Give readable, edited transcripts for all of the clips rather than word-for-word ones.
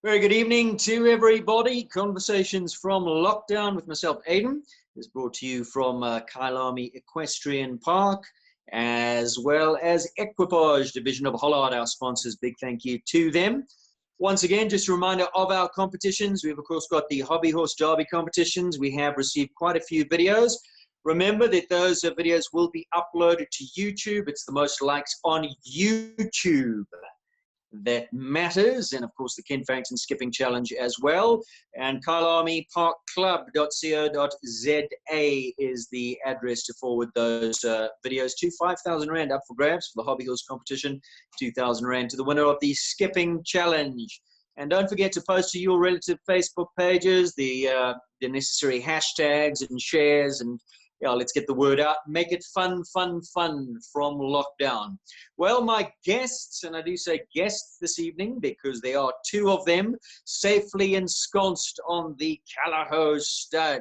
Very good evening to everybody. Conversations from Lockdown with myself, Aidan, is brought to you from Kyalami Equestrian Park, as well as Equipage Division of Hollard, our sponsors. Big thank you to them. Once again, just a reminder of our competitions. We've, of course, got the Hobby Horse Derby competitions. We have received quite a few videos. Remember that those videos will be uploaded to YouTube. It's the most likes on YouTube that matters, and of course the Ken Farrington Skipping Challenge as well. And kyalamiparkclub.co.za is the address to forward those videos to. 5,000 Rand up for grabs for the Hobby Horse competition, 2,000 Rand to the winner of the Skipping Challenge. And don't forget to post to your relative Facebook pages the necessary hashtags and shares, and yeah, let's get the word out. Make it fun, fun, fun from Lockdown. Well, my guests, and I do say guests this evening because there are two of them, safely ensconced on the CALLAHO stud.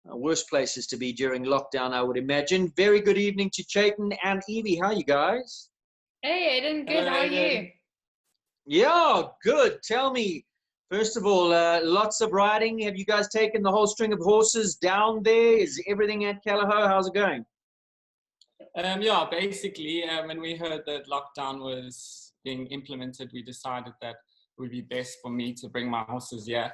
Worst places to be during lockdown, I would imagine. Very good evening to Chatan and Evie. How are you guys? Hey, Aiden. Good. How are you? Yeah, good. Tell me, first of all, lots of riding. Have you guys taken the whole string of horses down there? Is everything at CALLAHO? How's it going? Yeah, basically, when we heard that lockdown was being implemented, we decided that it would be best for me to bring my horses here,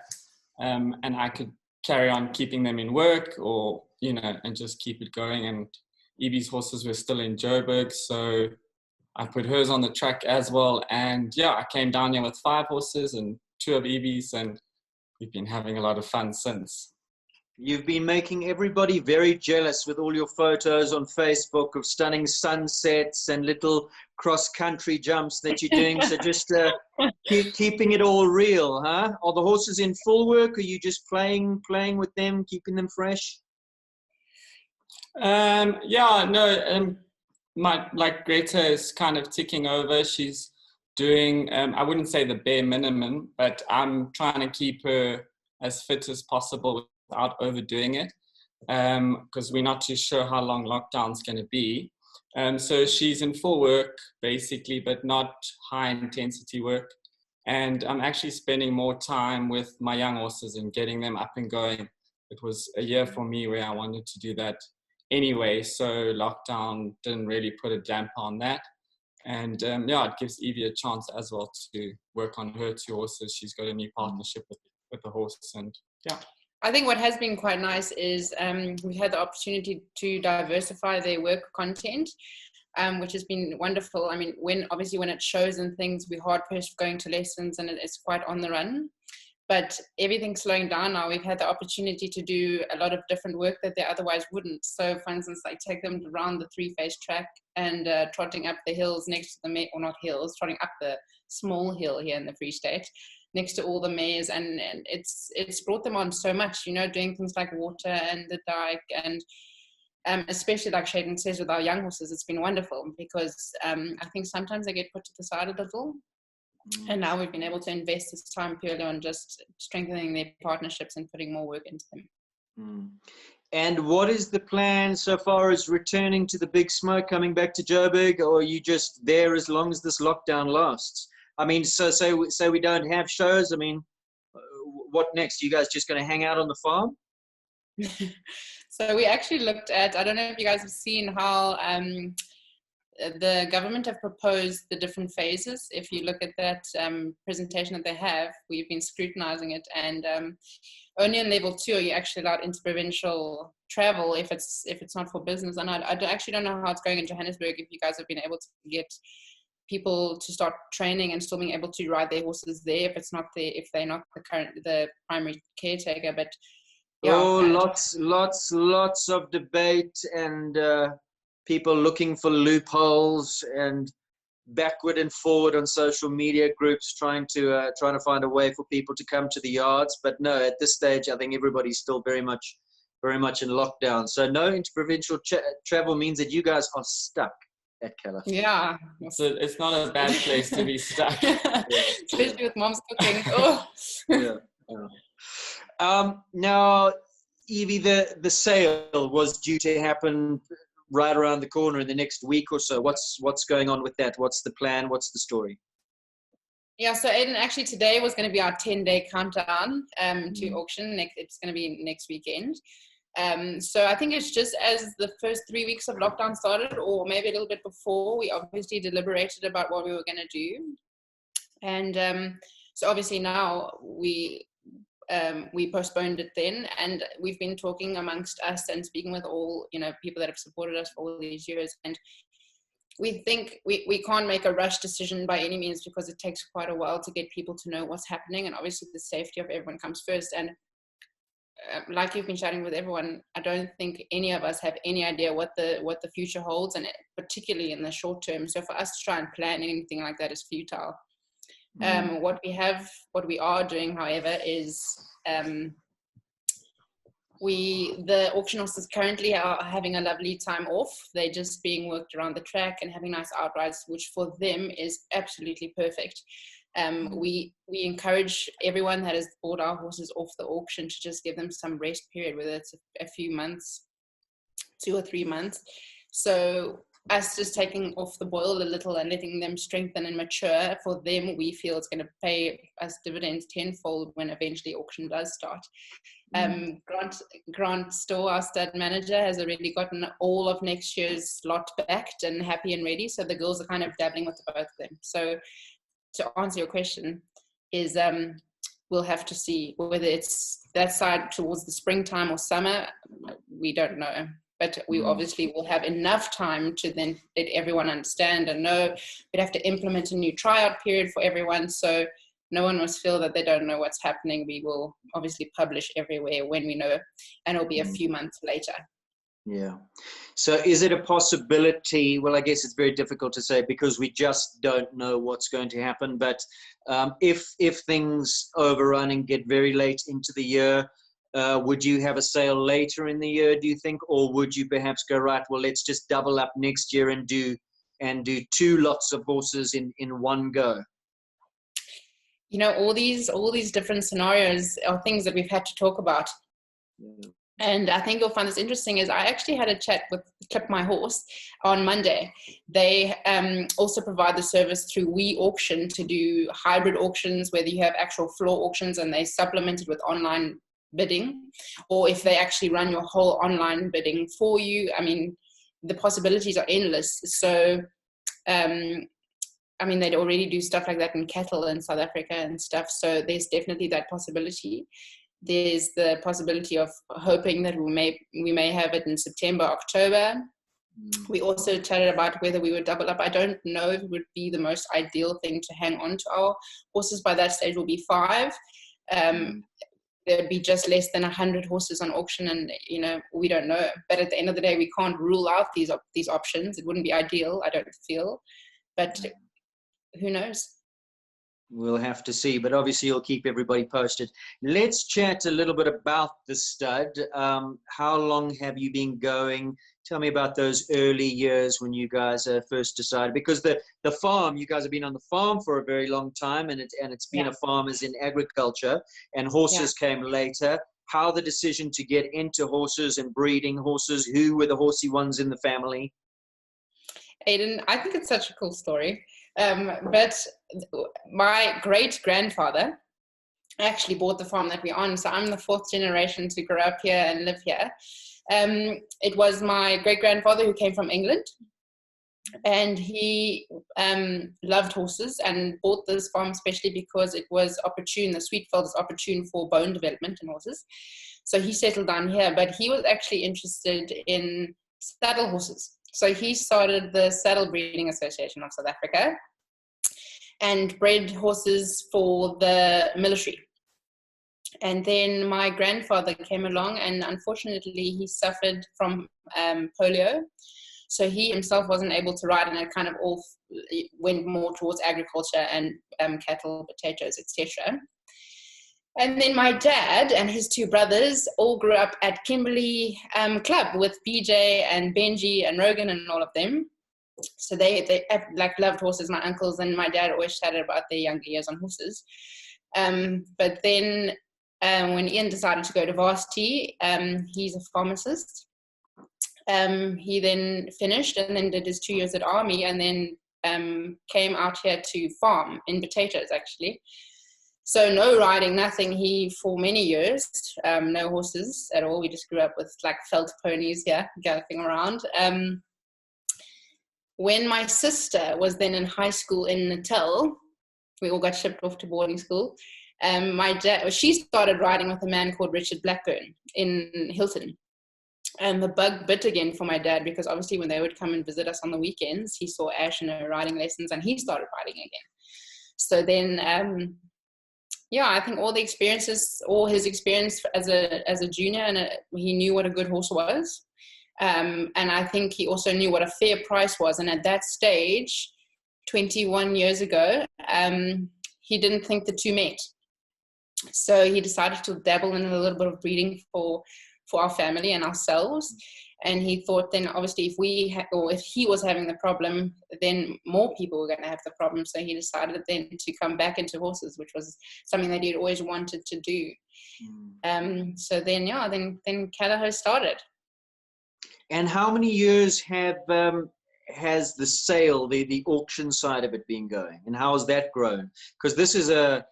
and I could carry on keeping them in work, or and just keep it going. And Evie's horses were still in Joburg, so I put hers on the track as well. And yeah, I came down here with 5 horses and 2 of Evie's, and we've been having a lot of fun since. You've been making everybody very jealous with all your photos on Facebook of stunning sunsets and little cross-country jumps that you're doing. So just keeping it all real, huh? Are the horses in full work? Or are you just playing with them, keeping them fresh? Yeah, no, like Greta is kind of ticking over. She's doing, I wouldn't say the bare minimum, but I'm trying to keep her as fit as possible without overdoing it, because we're not too sure how long lockdown's going to be. So she's in full work basically, but not high intensity work. And I'm actually spending more time with my young horses and getting them up and going. It was a year for me where I wanted to do that anyway, so lockdown didn't really put a damper on that. And yeah, it gives Evie a chance as well to work on her 2 horses. She's got a new partnership with the horse, and yeah. I think what has been quite nice is we had the opportunity to diversify their work content, which has been wonderful. I mean, when it shows and things, we're hard pressed going to lessons, and it's quite on the run. But everything's slowing down now. We've had the opportunity to do a lot of different work that they otherwise wouldn't. So, for instance, like take them around the 3-phase track and trotting up the hills next to the or not hills, trotting up the small hill here in the Free State, next to all the mares, and it's brought them on so much. Doing things like water and the dike, and especially like Shaden says with our young horses, it's been wonderful because I think sometimes they get put to the side a little. And now we've been able to invest this time purely on just strengthening their partnerships and putting more work into them. And what is the plan so far as returning to the big smoke, coming back to Joburg, or are you just there as long as this lockdown lasts? I mean, so say we don't have shows. I mean, what next? You guys just going to hang out on the farm? So we actually looked at, I don't know if you guys have seen how the government have proposed the different phases. If you look at that presentation that they have, we've been scrutinizing it, and only in level 2 are you actually allowed interprovincial travel if it's not for business. And I actually don't know how it's going in Johannesburg, if you guys have been able to get people to start training and still being able to ride their horses there if they're not the primary caretaker. But yeah, lots of debate and people looking for loopholes and backward and forward on social media groups trying to find a way for people to come to the yards. But no, at this stage I think everybody's still very much in lockdown. So no interprovincial travel means that you guys are stuck at Kelleher. Yeah, so it's not a bad place to be stuck. Especially with mom's cooking. Oh. Now, Evie, the sale was due to happen right around the corner in the next week or so. What's going on with that? What's the plan? What's the story? Yeah, so Aidan, actually today was going to be our 10-day countdown to auction. It's going to be next weekend. So I think it's just as the first 3 weeks of lockdown started, or maybe a little bit before, we obviously deliberated about what we were going to do. And so obviously now we postponed it then, and we've been talking amongst us and speaking with all, people that have supported us for all these years. And we think we can't make a rush decision by any means, because it takes quite a while to get people to know what's happening, and obviously the safety of everyone comes first. And like you've been chatting with everyone, I don't think any of us have any idea what the future holds, and particularly in the short term. So for us to try and plan anything like that is futile. What we are doing, however, is the auction horses currently are having a lovely time off. They're just being worked around the track and having nice outrides, which for them is absolutely perfect. We encourage everyone that has bought our horses off the auction to just give them some rest period, whether it's a few months, 2 or 3 months. So us just taking off the boil a little and letting them strengthen and mature, for them, we feel it's going to pay us dividends tenfold when eventually auction does start. Grant Store, our stud manager, has already gotten all of next year's lot backed and happy and ready. So the girls are kind of dabbling with both of them. So to answer your question is, we'll have to see whether it's that side towards the springtime or summer. We don't know. But we obviously will have enough time to then let everyone understand and know. We'd have to implement a new tryout period for everyone, so no one must feel that they don't know what's happening. We will obviously publish everywhere when we know, and it'll be a few months later. Yeah. So is it a possibility? Well, I guess it's very difficult to say because we just don't know what's going to happen. But if things overrun and get very late into the year, would you have a sale later in the year, do you think? Or would you perhaps go, right, well, let's just double up next year and do 2 lots of horses in one go? All these different scenarios are things that we've had to talk about. Yeah. And I think you'll find this interesting is I actually had a chat with Clip My Horse on Monday. They also provide the service through We Auction to do hybrid auctions, whether you have actual floor auctions and they supplement it with online bidding, or if they actually run your whole online bidding for you. I mean, the possibilities are endless. So they'd already do stuff like that in cattle in South Africa and stuff, so there's definitely that possibility. There's the possibility of hoping that we may have it in September, October. We also chatted about whether we would double up. I don't know if it would be the most ideal thing to hang on to our horses. By that stage will be 5. There'd be just less than 100 horses on auction, and we don't know. But at the end of the day, we can't rule out these options. It wouldn't be ideal, I don't feel, but who knows? We'll have to see, but obviously you'll keep everybody posted. Let's chat a little bit about the stud. How long have you been going? Tell me about those early years when you guys first decided, because the farm, you guys have been on the farm for a very long time, and it's been a farmers in agriculture, and horses came later. How the decision to get into horses and breeding horses? Who were the horsey ones in the family? Aidan, I think it's such a cool story. But my great-grandfather actually bought the farm that we're on. So I'm the 4th generation to grow up here and live here. It was my great-grandfather who came from England, and he loved horses and bought this farm especially because it was opportune. The Sweetfield is opportune for bone development in horses. So he settled down here, but he was actually interested in saddle horses. So he started the Saddle Breeding Association of South Africa and bred horses for the military. And then my grandfather came along, and unfortunately he suffered from polio. So he himself wasn't able to ride, and it kind of all went more towards agriculture and cattle, potatoes, etc. And then my dad and his 2 brothers all grew up at Kimberley Club with BJ and Benji and Rogan and all of them. So they loved horses, my uncles, and my dad always chatted about their younger years on horses. But then when Ian decided to go to varsity, he's a pharmacist. He then finished and then did his 2 years at army, and then came out here to farm in potatoes, actually. So no riding, nothing. He, for many years, no horses at all. We just grew up with like felt ponies here, galloping around. When my sister was then in high school in Natal, we all got shipped off to boarding school. My dad, she started riding with a man called Richard Blackburn in Hilton. And the bug bit again for my dad, because obviously when they would come and visit us on the weekends, he saw Ash in her riding lessons and he started riding again. So then, I think all his experience as a junior, and he knew what a good horse was. And I think he also knew what a fair price was. And at that stage, 21 years ago, he didn't think the two met. So he decided to dabble in a little bit of breeding for our family and ourselves. And he thought then, obviously, if he was having the problem, then more people were going to have the problem. So he decided then to come back into horses, which was something that he'd always wanted to do. So then, then CALLAHO started. And how many years has the sale, the auction side of it been going? And how has that grown? Because this is an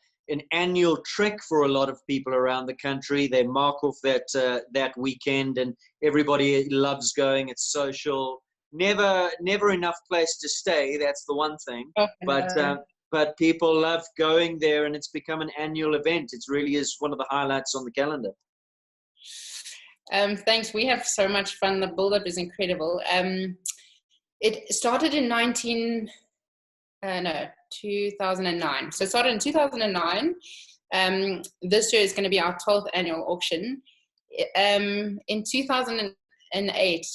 annual trek for a lot of people around the country. They mark off that weekend, and everybody loves going. It's social. Never enough place to stay. That's the one thing. But people love going there, and it's become an annual event. It really is one of the highlights on the calendar. Thanks. We have so much fun. The build-up is incredible. It started in 2009. So it started in 2009. This year is going to be our 12th annual auction. In 2008,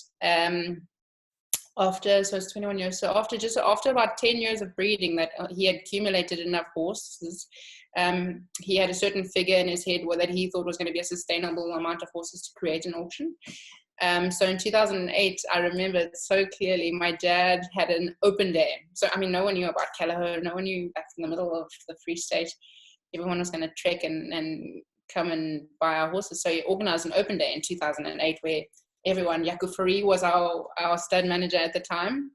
so it's 21 years. So after about 10 years of breeding, that he had accumulated enough horses. He had a certain figure in his head that he thought was going to be a sustainable amount of horses to create an auction. So in 2008, I remember it so clearly, my dad had an open day. So, I mean, no one knew about CALLAHO. No one knew back in the middle of the Free State. Everyone was going to trek and come and buy our horses. So he organized an open day in 2008 where everyone, Yaku Fari was our stud manager at the time.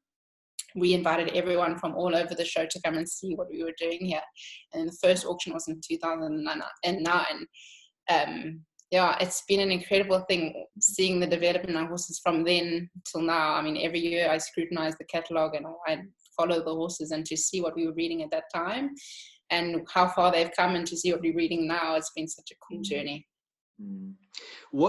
We invited everyone from all over the show to come and see what we were doing here. And the first auction was in 2009. It's been an incredible thing seeing the development of horses from then till now. I mean, every year I scrutinize the catalogue and I follow the horses, and to see what we were reading at that time and how far they've come, and to see what we're reading now, it's been such a cool journey.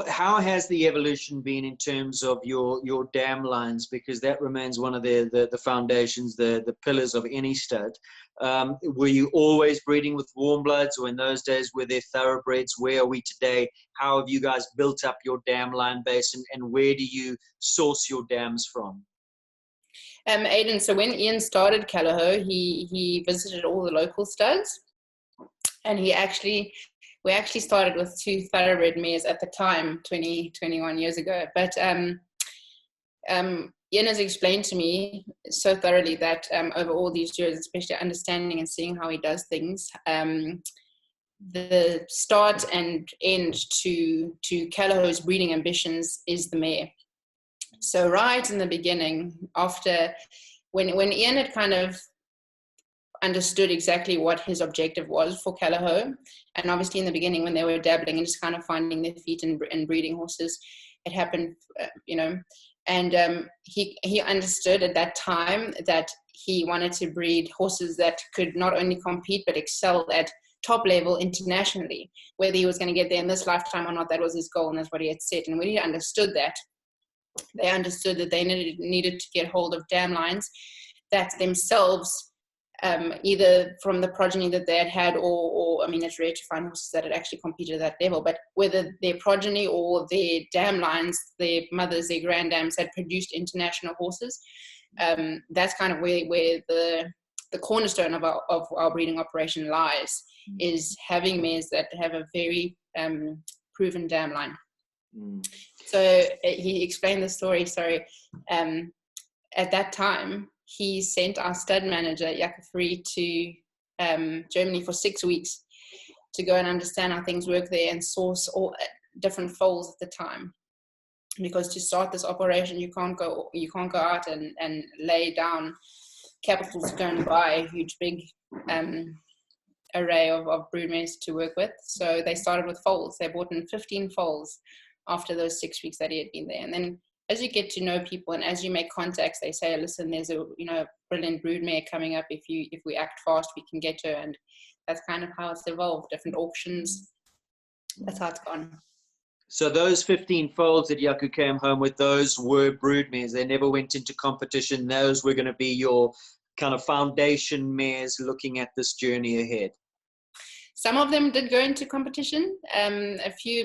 How has the evolution been in terms of your dam lines? Because that remains one of the foundations, the pillars of any stud. Were you always breeding with warm bloods, or in those days were there thoroughbreds? Where are we today? How have you guys built up your dam line base, and where do you source your dams from? Aidan, so when Ian started CALLAHO, he visited all the local studs, and we actually started with 2 thoroughbred mares at the time, 21 years ago. But Ian has explained to me so thoroughly that over all these years, especially understanding and seeing how he does things, the start and end to CALLAHO's breeding ambitions is the mare. So right in the beginning, after when Ian had kind of understood exactly what his objective was for CALLAHO, and obviously in the beginning when they were dabbling and just kind of finding their feet in breeding horses, it happened, and he understood at that time that he wanted to breed horses that could not only compete but excel at top level internationally. Whether he was going to get there in this lifetime or not, that was his goal, and that's what he had set. And when he understood that, they understood that they needed to get hold of dam lines that themselves, either from the progeny that they had or I mean, it's rare to find horses that had actually competed at that level, but whether their progeny or their dam lines, their mothers, their granddams had produced international horses. That's kind of where the cornerstone of our breeding operation lies, is having mares that have a very proven dam line. So he explained the story. At that time, he sent our stud manager, Yakafri, to Germany for 6 weeks to go and understand how things work there and source all different foals at the time. Because to start this operation, you can't go out and lay down capital to go and buy a huge big array of broodmares to work with. So they started with foals. They bought in 15 foals after those 6 weeks that he had been there. And then as you get to know people and as you make contacts, they say, listen, there's a brilliant broodmare coming up. If we act fast, we can get her. And that's kind of how it's evolved. Different auctions. That's how it's gone. So those 15 foals that Yaku came home with, those were broodmares. They never went into competition. Those were going to be your kind of foundation mares looking at this journey ahead. Some of them did go into competition. A few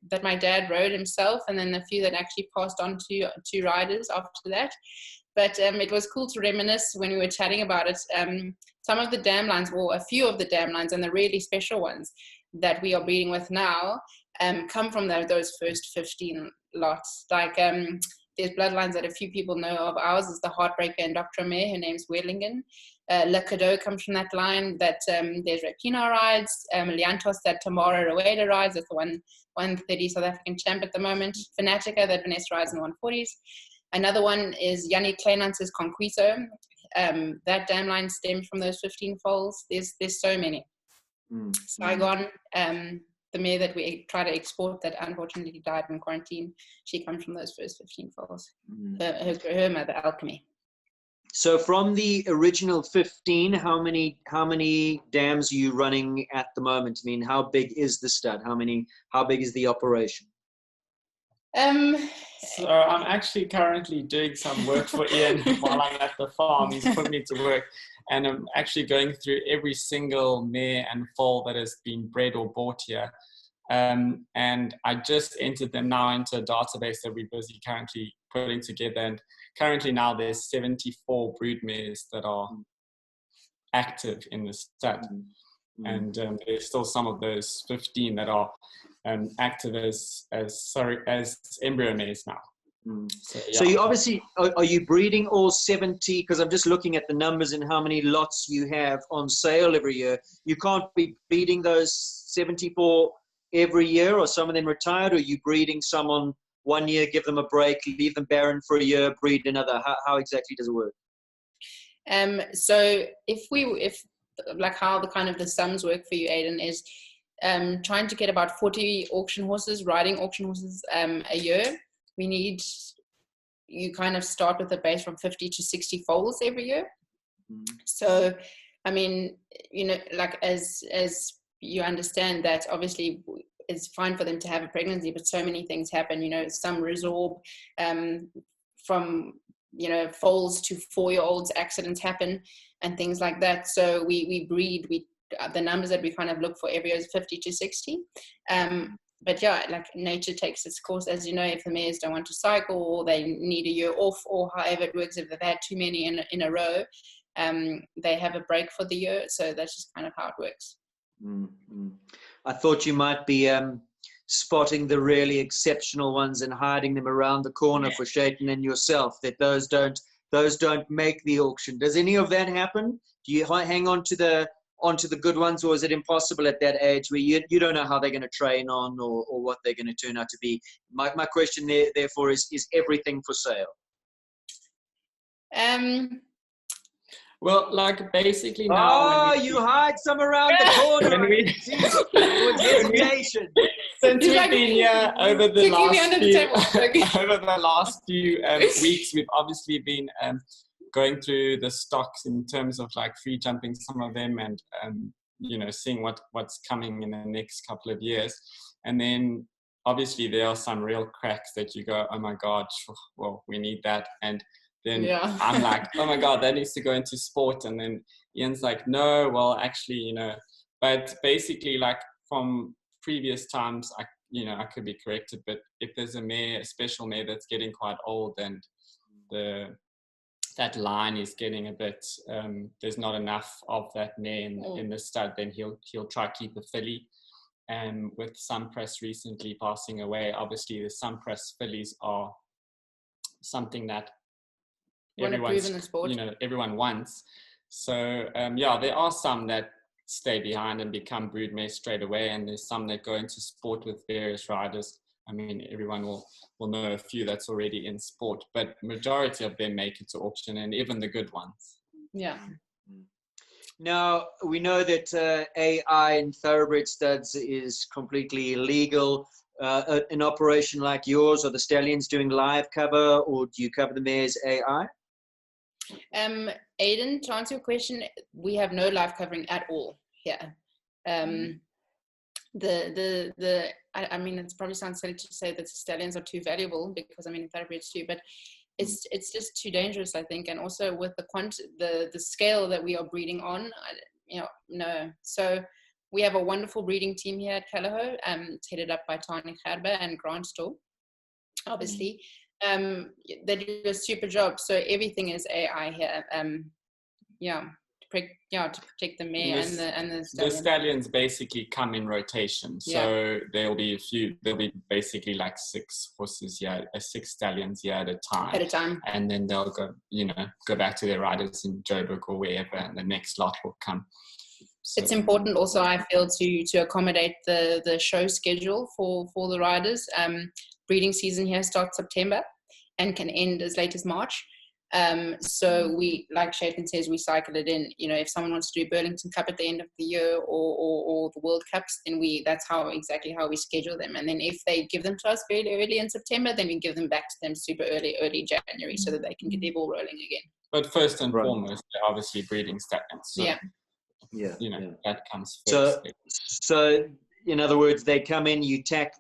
that my dad rode himself, and then a few that actually passed on to riders after that. But it was cool to reminisce when we were chatting about it. Some of the dam lines, or a few of the dam lines, and the really special ones that we are breeding with now, come from those first 15 lots. Like there's bloodlines that a few people know of. Ours is the Heartbreaker and Dr. Mare. Her name's Werlingen. Le Cadeau comes from that line. That there's Rapina rides. Liantos that Tamara Rueda rides. That's the 130 South African champ at the moment. Fanatica that Vanessa rides in the 140s. Another one is Yanni Kleinantz's Conquito. That dam line stems from those 15 foals. There's so many. Saigon, the mare that we try to export that unfortunately died in quarantine, she comes from those first 15 foals. Her mother, Alchemy. So from the original 15, how many dams are you running at the moment? I mean, how big is the stud? How big is the operation? So I'm actually currently doing some work for Ian while I'm at the farm. He's put me to work, and I'm actually going through every single mare and foal that has been bred or bought here. And I just entered them now into a database that we're busy currently putting together. And currently now there's 74 brood mares that are active in the stud. And there's still some of those 15 that are active as embryo mares now. So, yeah. So you obviously, are you breeding all 70? Because I'm just looking at the numbers and how many lots you have on sale every year. You can't be breeding those 74 every year, or some of them retired, or are you breeding some on 1 year, give them a break, leave them barren for a year, breed another? How exactly does it work? So if like how the kind of the sums work for you, Aidan, is trying to get about 40 auction horses, riding auction horses a year. You kind of start with a base from 50 to 60 foals every year. So, I mean, like as you understand that obviously it's fine for them to have a pregnancy, but so many things happen, some resorb from, foals to 4-year-olds, accidents happen and things like that. So we breed, the numbers that we kind of look for every year is 50 to 60. But yeah, like nature takes its course, as you know. If the mares don't want to cycle, or they need a year off, or however it works, if they've had too many in a row, they have a break for the year. So that's just kind of how it works. I thought you might be spotting the really exceptional ones and hiding them around the corner for Chatan and yourself, that those don't make the auction. Does any of that happen? Do you hang on to the good ones, or is it impossible at that age where you don't know how they're going to train on or what they're going to turn out to be? My question therefore is everything for sale? Well, like basically now. You hide some around the corner. Since we've been here over the last few weeks, we've obviously been going through the stocks in terms of like free jumping some of them, and seeing what's coming in the next couple of years. And then obviously there are some real cracks that you go, oh my god, well, we need that. And then I'm like, oh my god, that needs to go into sport. And then Ian's like, no, well, actually, but basically, like from previous times, I could be corrected, but if there's a special mare that's getting quite old, and that line is getting a bit, there's not enough of that mare in the stud, then he'll try to keep a filly. And with Sunpress recently passing away, obviously the Sunpress fillies are something that everyone wants. So there are some that stay behind and become broodmares straight away, and there's some that go into sport with various riders. I mean, everyone will know a few that's already in sport, but majority of them make it to auction, and even the good ones. Yeah. Now, we know that AI in thoroughbred studs is completely illegal. An operation like yours, are the stallions doing live cover, or do you cover the mares AI? Aiden, to answer your question, we have no live covering at all here. I mean, it probably sounds silly to say that stallions are too valuable, because I mean thoroughbreds too, but it's just too dangerous, I think. And also with the scale that we are breeding on, no. So we have a wonderful breeding team here at CALLAHO. It's headed up by Chatan Hendriks and Grant Store, obviously. They do a super job. So everything is AI here. To protect the mare and the stallion. The stallions basically come in rotation, so there'll be basically like 6 horses here, 6 stallions here at a time, and then they'll go back to their riders in Joburg or wherever, and the next lot will come. So it's important also, I feel, to accommodate the show schedule for the riders. Breeding season here starts September and can end as late as March. So we, like Chatan says, we cycle it in. If someone wants to do Burlington Cup at the end of the year or the World Cups, then that's exactly how we schedule them. And then if they give them to us very early in September, then we give them back to them super early January, so that they can get their ball rolling again. But first and foremost, they're obviously breeding stallions. So, that comes first. So in other words, they come in, you tap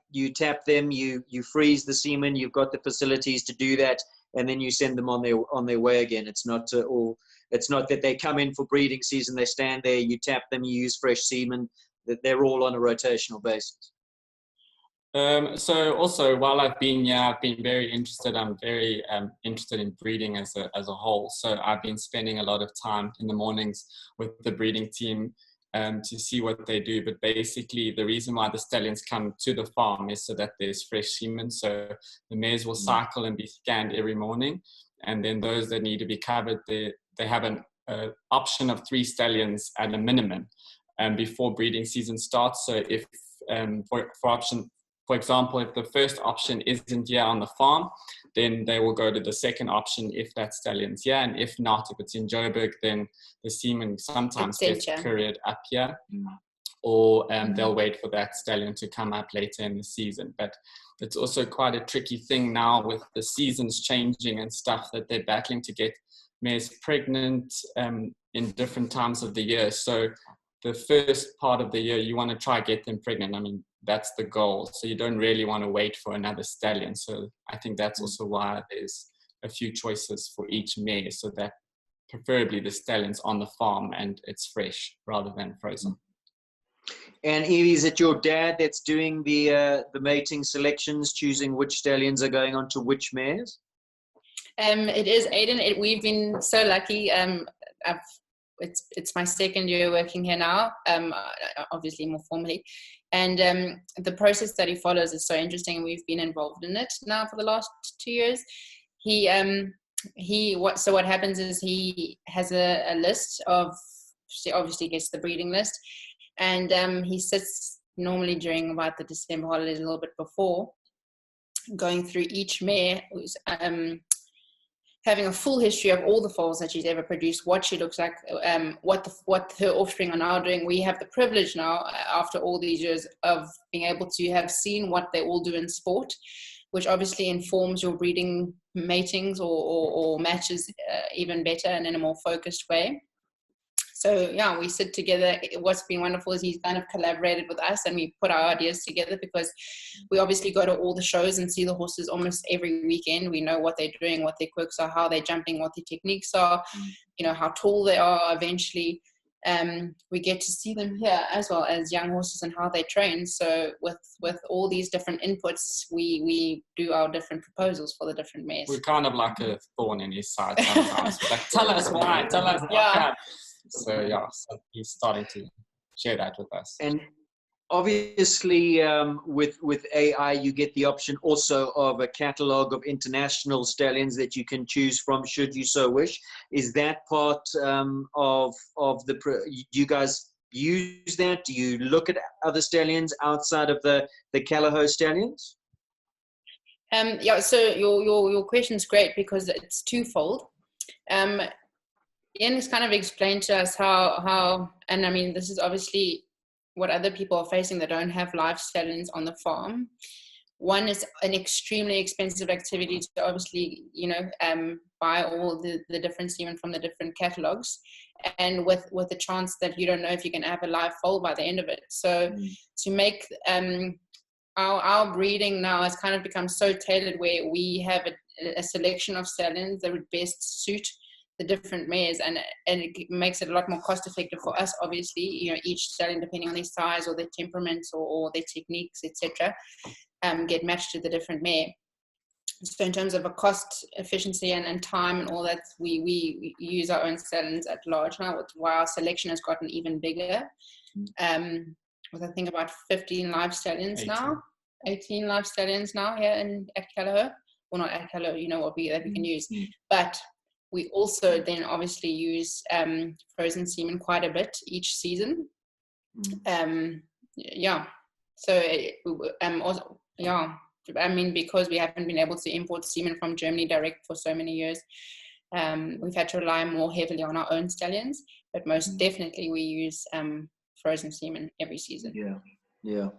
them, you freeze the semen, you've got the facilities to do that, and then you send them on their way again. It's not that they come in for breeding season, they stand there, you tap them, you use fresh semen. That they're all on a rotational basis. So also, while I've been here, I've been very interested. I'm very interested in breeding as a whole. So I've been spending a lot of time in the mornings with the breeding team to see what they do. But basically, the reason why the stallions come to the farm is so that there's fresh semen. So the mares will cycle and be scanned every morning. And then those that need to be covered, they have an option of 3 stallions at a minimum before breeding season starts. So if for example, if the first option isn't here on the farm, then they will go to the second option if that stallion's here. And if not, if it's in Joburg, then the semen sometimes gets couriered up here. Or they'll wait for that stallion to come up later in the season. But it's also quite a tricky thing now with the seasons changing and stuff, that they're battling to get mares pregnant in different times of the year. So the first part of the year, you want to try get them pregnant. I mean, that's the goal. So you don't really want to wait for another stallion. So I think that's also why there's a few choices for each mare, so that preferably the stallion's on the farm and it's fresh rather than frozen. And Evie, is it your dad that's doing the mating selections, choosing which stallions are going on to which mares? It is Aiden. We've been so lucky. It's my second year working here now, obviously more formally. And the process that he follows is so interesting, and we've been involved in it now for the last 2 years. So what happens is he has a list of, obviously gets the breeding list, and he sits normally during about the December holidays, a little bit before, going through each mare, having a full history of all the foals that she's ever produced, what she looks like, what her offspring are now doing. We have the privilege now, after all these years, of being able to have seen what they all do in sport, which obviously informs your breeding matings or matches even better and in a more focused way. So yeah, we sit together. What's been wonderful is he's kind of collaborated with us, and we put our ideas together, because we obviously go to all the shows and see the horses almost every weekend. We know what they're doing, what their quirks are, how they're jumping, what their techniques are, how tall they are eventually. We get to see them here as well as young horses and how they train. So with all these different inputs, we do our different proposals for the different mares. We're kind of like a thorn in his side sometimes. Like, tell us why, tell us why. So yeah, so he's starting to share that with us. And obviously, with AI, you get the option also of a catalog of international stallions that you can choose from, should you so wish. Is that part of the? Do you guys use that? Do you look at other stallions outside of the CALLAHO stallions? Yeah. So your question's great, because it's twofold. Ian has kind of explained to us how, and I mean, this is obviously what other people are facing that don't have live stallions on the farm. One is an extremely expensive activity to obviously, buy all the different semen from the different catalogs, and with the chance that you don't know if you can have a live foal by the end of it. So to make our breeding now has kind of become so tailored, where we have a selection of stallions that would best suit the different mares, and it makes it a lot more cost effective for us, obviously, each stallion, depending on their size or their temperaments or their techniques, etc., get matched to the different mare. So in terms of a cost efficiency and time and all that, we use our own stallions at large now, while our selection has gotten even bigger, with I think about 15 live stallions 18 live stallions now here at Kelleher. Well, not at Kelleher, that we can use, but we also then obviously use frozen semen quite a bit each season. Because we haven't been able to import semen from Germany direct for so many years, we've had to rely more heavily on our own stallions, but most definitely we use frozen semen every season. Yeah.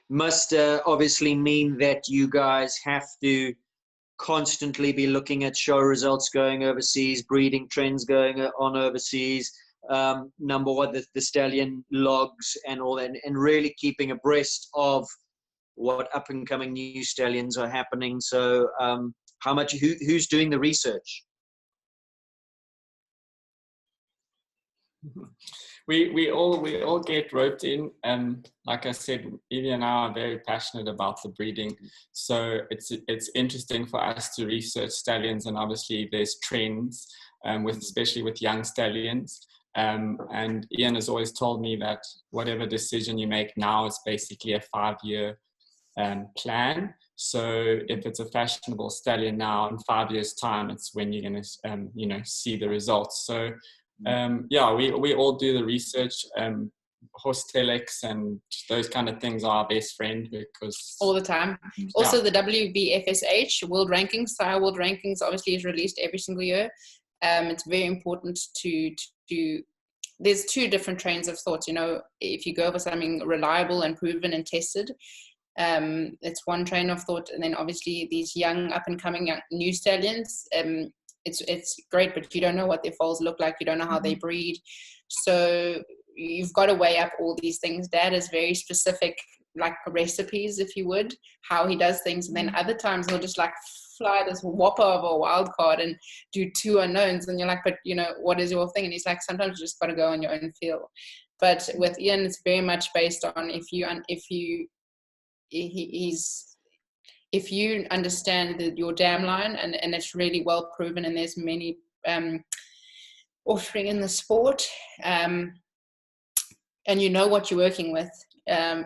Must obviously mean that you guys have to constantly be looking at show results going overseas, breeding trends going on overseas, number one, the stallion logs and all that, and really keeping abreast of what up and coming new stallions are happening. So who's doing the research? We all get roped in, and like I said, Evie and I are very passionate about the breeding, so it's interesting for us to research stallions, and obviously there's trends, especially with young stallions, and Ian has always told me that whatever decision you make now is basically a 5-year plan. So if it's a fashionable stallion now, in 5 years' time, it's when you're going to see the results. So we all do the research. Horse telex and those kind of things are our best friend, because all the time. Also, the WBFSH World Rankings, Sire World Rankings, obviously is released every single year. It's very important to there's two different trains of thought. If you go for something reliable and proven and tested, it's one train of thought, and then obviously these young up and coming new stallions, it's great, but you don't know what their foals look like, you don't know how they breed, so you've got to weigh up all these things. Dad is very specific, like recipes, if you would, how he does things, and then other times he'll just like fly this whopper of a wild card and do 2 unknowns, and you're like, but what is your thing? And he's like, sometimes you just got to go on your own feel. But with Ian, it's very much based on if you understand your dam line, and it's really well proven, and there's many offspring in the sport, and you know what you're working with,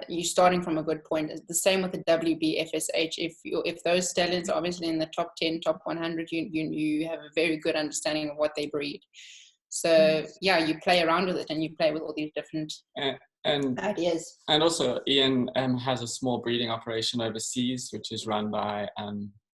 you're starting from a good point. It's the same with the WBFSH. If those stallions are obviously in the top 10, top 100, you have a very good understanding of what they breed. So you play around with it, and you play with all these different ideas. And also Ian has a small breeding operation overseas, which is run by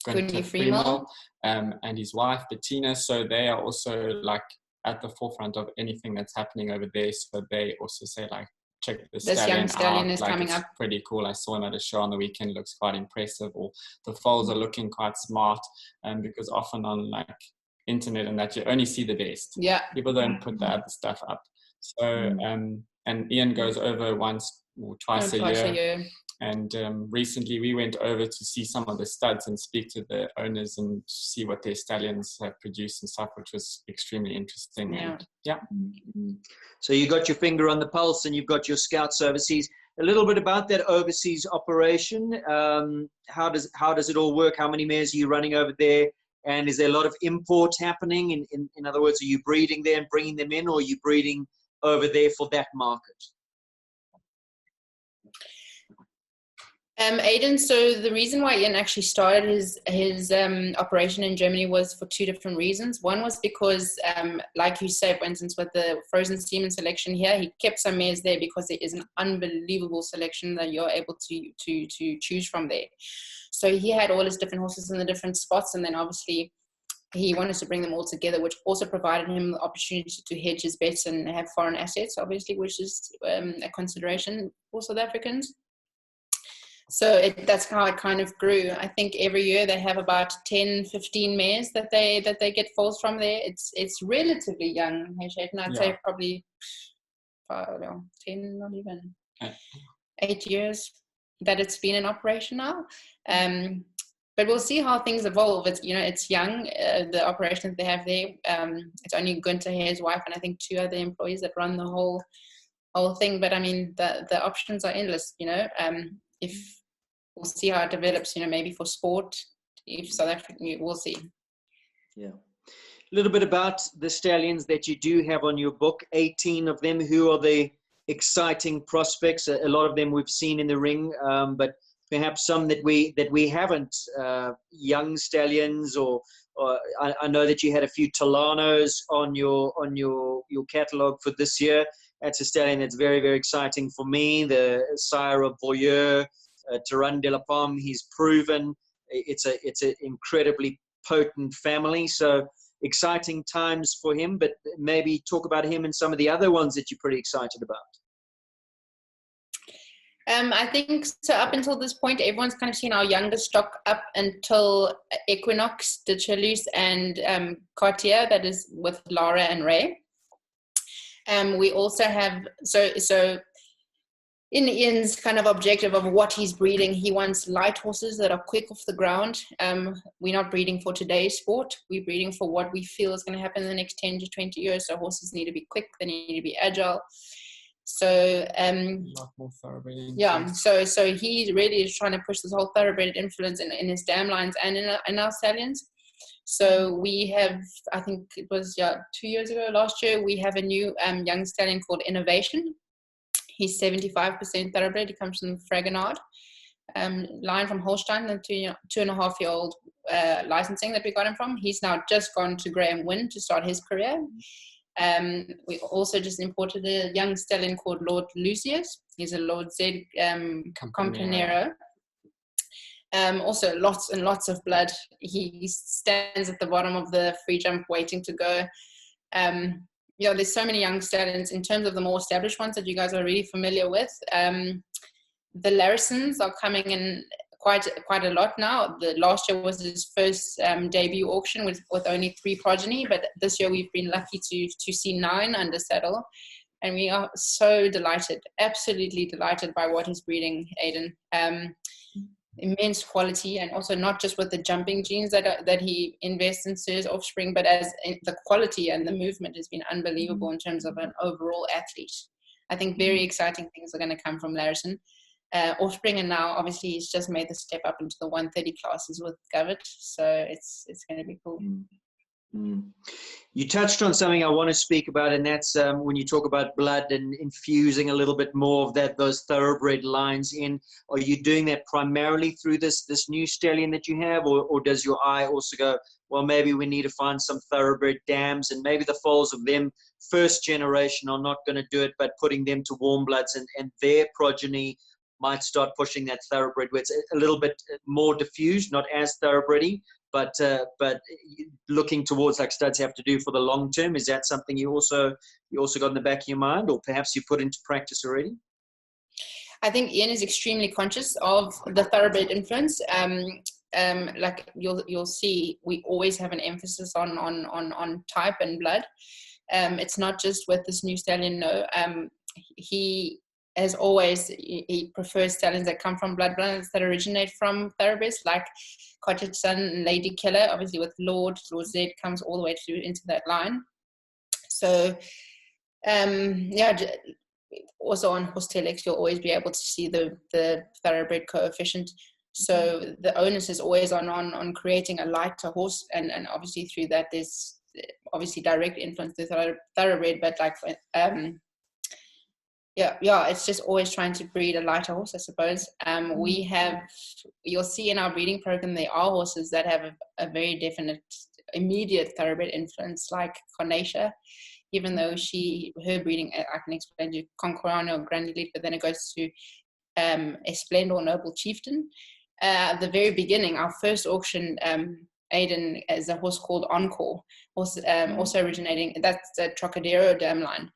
Friemel, and his wife Bettina. So they are also like at the forefront of anything that's happening over there. So they also say like, check this young stallion out. is like, coming it's up. Pretty cool. I saw him at a show on the weekend. It looks quite impressive. Or the foals are looking quite smart, because often on like internet and that you only see the best. People don't put the other stuff up. So and Ian goes over once or twice a year. And recently we went over to see some of the studs and speak to the owners and see what their stallions have produced and stuff, which was extremely interesting. So you got your finger on the pulse, and you've got your scouts overseas. A little bit about that overseas operation. How does it all work? How many mares are you running over there? And is there a lot of import happening? In other words, are you breeding there and bringing them in, or are you breeding over there for that market? Aidan, so the reason why Ian actually started his operation in Germany was for 2 different reasons. One was because, like you say, for instance, with the frozen semen selection here, he kept some mares there because there is an unbelievable selection that you're able to choose from there. So he had all his different horses in the different spots, and then obviously he wanted to bring them all together, which also provided him the opportunity to hedge his bets and have foreign assets, obviously, which is a consideration for South Africans. So that's how it kind of grew. I think every year they have about 10, 15 mares that they get foals from there. It's relatively young, I'd say probably 10, not even 8 years that it's been in operation now. But we'll see how things evolve. It's, it's young, the operation that they have there. It's only Gunther, his wife, and I think 2 other employees that run the whole thing. But I mean, the options are endless. If we'll see how it develops. Maybe for sport, if South Africa, we'll see. Yeah. A little bit about the stallions that you do have on your book. 18 of them. Who are the exciting prospects? A lot of them we've seen in the ring, but perhaps some that we haven't. Young stallions, or I know that you had a few Talanos on your catalogue for this year. That's a stallion that's very, very exciting for me. The sire of Voyeur, Taran de la Pomme. He's proven it's an incredibly potent family. So exciting times for him. But maybe talk about him and some of the other ones that you're pretty excited about. I think so. Up until this point, everyone's kind of seen our youngest stock up until Equinox, De Chalus, and Cartier. That is with Lara and Ray. We also have so in Ian's kind of objective of what he's breeding, he wants light horses that are quick off the ground. We're not breeding for today's sport. We're breeding for what we feel is going to happen in the next 10 to 20 years. So horses need to be quick. They need to be agile. So a lot more thoroughbred. Yeah, so he really is trying to push this whole thoroughbred influence in his dam lines and in our stallions. So we have, I think it was 2 years ago, last year, we have a new young stallion called Innovation. He's 75% thoroughbred. He comes from Fragonard line from Holstein, the 2.5-year-old licensing that we got him from. He's now just gone to Graham Wynn to start his career. We also just imported a young stallion called Lord Lucius. He's a Lord Z Campanero. Also lots and lots of blood. He stands at the bottom of the free jump waiting to go. There's so many young stallions. In terms of the more established ones that you guys are really familiar with, the Larisons are coming in quite a lot now. The last year was his first debut auction with only 3 progeny, but this year we've been lucky to see 9 under saddle, and we are so delighted, absolutely delighted by what he's breeding, Aiden. Immense quality, and also not just with the jumping genes that he invests into his offspring, but as the quality and the movement has been unbelievable in terms of an overall athlete. I think very exciting things are going to come from Larison. Offspring, and now obviously he's just made the step up into the 130 classes with Govett, so it's going to be cool. You touched on something I want to speak about, and that's when you talk about blood and infusing a little bit more of those thoroughbred lines in. Are you doing that primarily through this new stallion that you have, or does your eye also go, well, maybe we need to find some thoroughbred dams, and maybe the foals of them first generation are not going to do it, but putting them to warm bloods and their progeny might start pushing that thoroughbred where it's a little bit more diffused, not as thoroughbredy, but looking towards like studs have to do for the long term. Is that something you also got in the back of your mind, or perhaps you put into practice already? I think Ian is extremely conscious of the thoroughbred influence. Like you'll see, we always have an emphasis on type and blood. It's not just with this new stallion. No, he, as always, he prefers stallions that come from bloodlines that originate from thoroughbreds, like Cottage Sun and Lady Killer. Obviously, with Lord Z comes all the way through into that line. So, also on Horse Telex, you'll always be able to see the thoroughbred coefficient. So the onus is always on creating a lighter horse, and obviously through that there's obviously direct influence to thoroughbred, but like it's just always trying to breed a lighter horse, I suppose. You'll see in our breeding program there are horses that have a very definite immediate thoroughbred influence, like Cornatia, even though her breeding, I can explain to you, Concorano or Granulate, but then it goes to Esplendor Noble Chieftain. At the very beginning, our first auction, Aiden is a horse called Encore, also originating, that's the Trocadero dam line.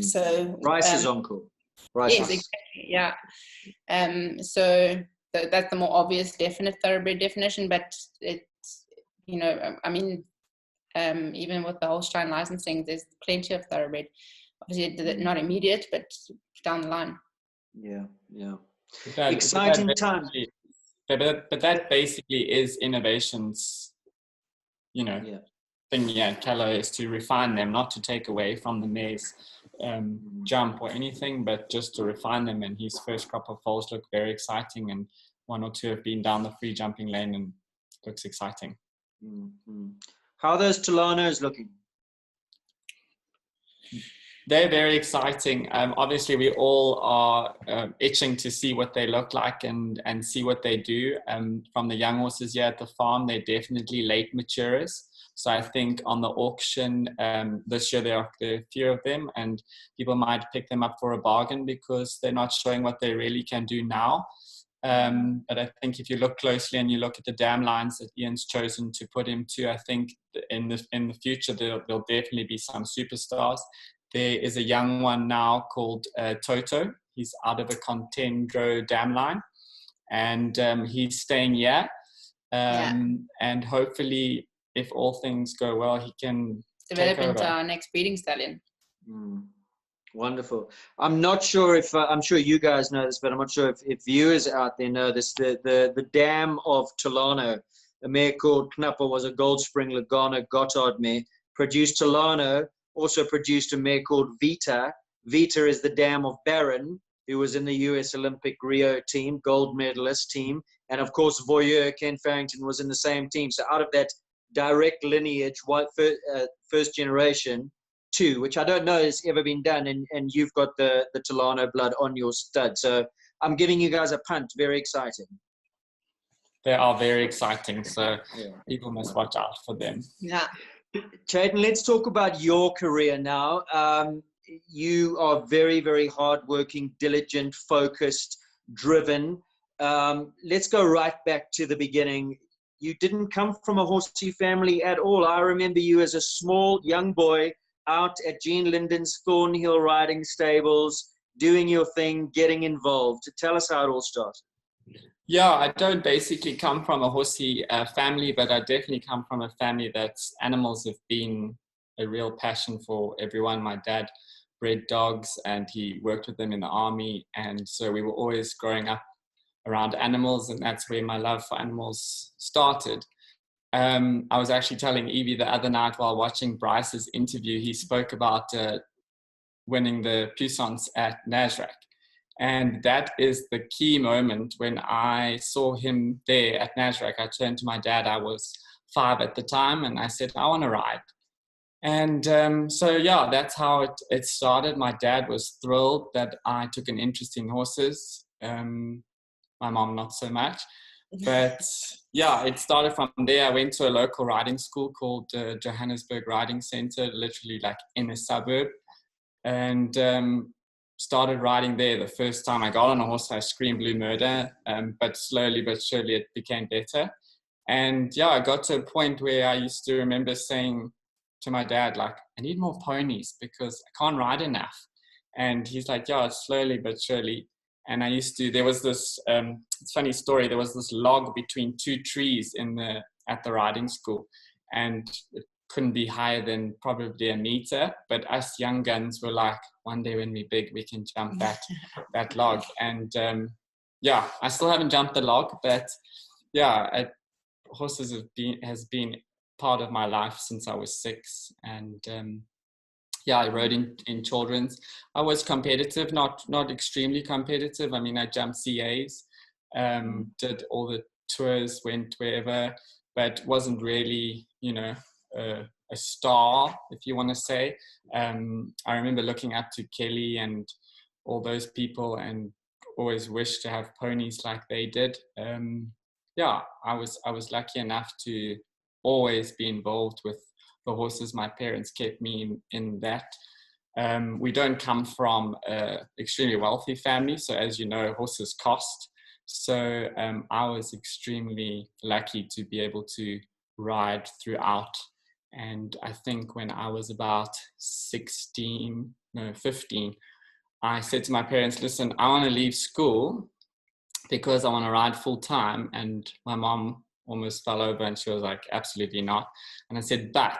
So Bryce is Encore. Bryce yes, exactly, yeah. So that's the more obvious, definite thoroughbred definition, but it's, you know, I mean, even with the Holstein licensing, there's plenty of thoroughbred. Obviously, not immediate, but down the line. Yeah, yeah. Exciting time. But that basically is innovations, you know, thing, yeah, Kelleher, is to refine them, not to take away from the mare's jump or anything, but just to refine them. And his first crop of foals look very exciting, and 1 or 2 have been down the free jumping lane and looks exciting. How are those Tolanos looking? They're very exciting. Obviously, we all are itching to see what they look like and see what they do. From the young horses here at the farm, they're definitely late maturers. So I think on the auction this year, there are a few of them, and people might pick them up for a bargain because they're not showing what they really can do now. But I think if you look closely and you look at the dam lines that Ian's chosen to put him to, I think in the future, there'll definitely be some superstars. There is a young one now called Toto. He's out of a Contendro dam line, and he's staying here. And hopefully, if all things go well, he can develop into our next breeding stallion. Wonderful. I'm not sure if I'm sure you guys know this, but I'm not sure if viewers out there know this. The dam of Tolano, a mare called Knapper, was a Gold Spring Lugano Gotthard mare. Produced Tolano, also produced a mare called Vita. Vita is the dam of Baron, who was in the US Olympic Rio team, gold medalist team. And of course, Voyeur, Ken Farrington, was in the same team. So out of that direct lineage, first generation, 2, which I don't know has ever been done, and you've got the Tolano blood on your stud. So I'm giving you guys a punt. Very exciting. They are very exciting, so people must watch out for them. Yeah. Chatan, let's talk about your career now. You are very, very hardworking, diligent, focused, driven. Let's go right back to the beginning. You didn't come from a horsey family at all. I remember you as a small young boy out at Jean Linden's Thornhill riding stables, doing your thing, getting involved. Tell us how it all started. Yeah, I don't basically come from a horsey family, but I definitely come from a family that's animals have been a real passion for everyone. My dad bred dogs and he worked with them in the army. And so we were always growing up around animals, and that's where my love for animals started. I was actually telling Evie the other night while watching Bryce's interview, he spoke about winning the puissance at Nasrec. And that is the key moment when I saw him there at Nasrec. I turned to my dad, I was 5 at the time, and I said, I want to ride. And so, yeah, that's how it started. My dad was thrilled that I took an interest in horses. My mom, not so much. But yeah, it started from there. I went to a local riding school called Johannesburg Riding Center, literally like in a suburb, and started riding there. The first time I got on a horse, I screamed blue murder, but slowly but surely it became better. And yeah, I got to a point where I used to remember saying to my dad, like, I need more ponies because I can't ride enough. And he's like, yeah, slowly but surely. And there was this, it's a funny story, there was this log between 2 trees at the riding school, and it couldn't be higher than probably a meter, but us young guns were like, one day when we're big, we can jump that log. And yeah, I still haven't jumped the log, but yeah, horses has been part of my life since I was 6. And yeah, I rode in children's. I was competitive, not extremely competitive. I mean, I jumped CAs, did all the tours, went wherever, but wasn't really, a star, if you want to say. I remember looking up to Kelly and all those people and always wished to have ponies like they did. Yeah, I was lucky enough to always be involved with the horses. My parents kept me in that. We don't come from an extremely wealthy family, so as you know, horses cost. So I was extremely lucky to be able to ride throughout. And I think when I was about 15, I said to my parents, listen, I want to leave school because I want to ride full time. And my mom almost fell over and she was like, absolutely not. And I said, but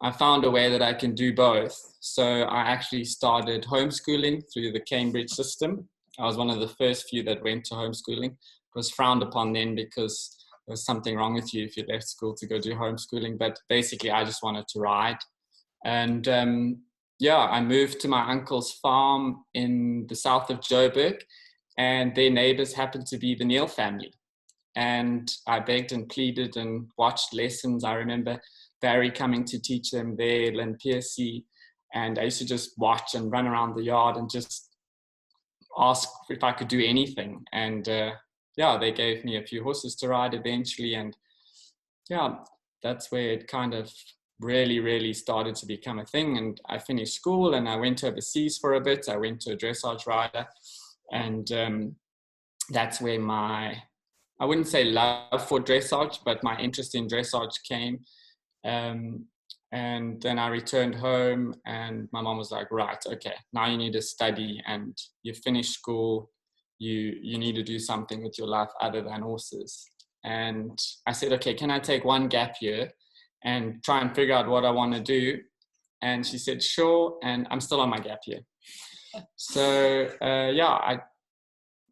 I found a way that I can do both. So I actually started homeschooling through the Cambridge system. I was one of the first few that went to homeschooling. It was frowned upon then because there was something wrong with you if you left school to go do homeschooling. But basically, I just wanted to ride. And I moved to my uncle's farm in the south of Joburg, and their neighbors happened to be the Neil family. And I begged and pleaded and watched lessons. I remember Barry coming to teach them there, Lynn Piercy, and I used to just watch and run around the yard and just ask if I could do anything. And they gave me a few horses to ride eventually. And that's where it kind of really started to become a thing. And I finished school and I went overseas for a bit. I went to a dressage rider, and that's where I wouldn't say love for dressage, but my interest in dressage came. And then I returned home and my mom was like, right, okay, now you need to study and you finish school. You need to do something with your life other than horses. And I said, okay, can I take one gap year and try and figure out what I want to do? And she said, sure. And I'm still on my gap year. So, I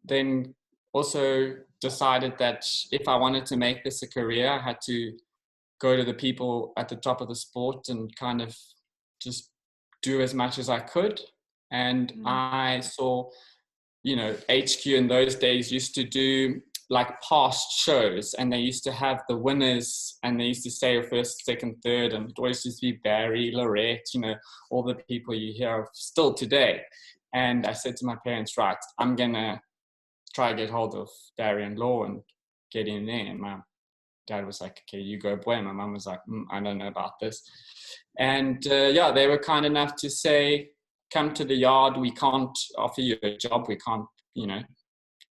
then also decided that if I wanted to make this a career, I had to go to the people at the top of the sport and kind of just do as much as I could. And I saw, HQ in those days used to do like past shows, and they used to have the winners and they used to say first, second, third, and it always used to be Barry, Lorette, all the people you hear of still today. And I said to my parents, right, I'm going to try to get hold of Barry and Law and get in there. And my dad was like, okay, you go, boy. My mum was like, I don't know about this. And they were kind enough to say, come to the yard. We can't offer you a job. We can't,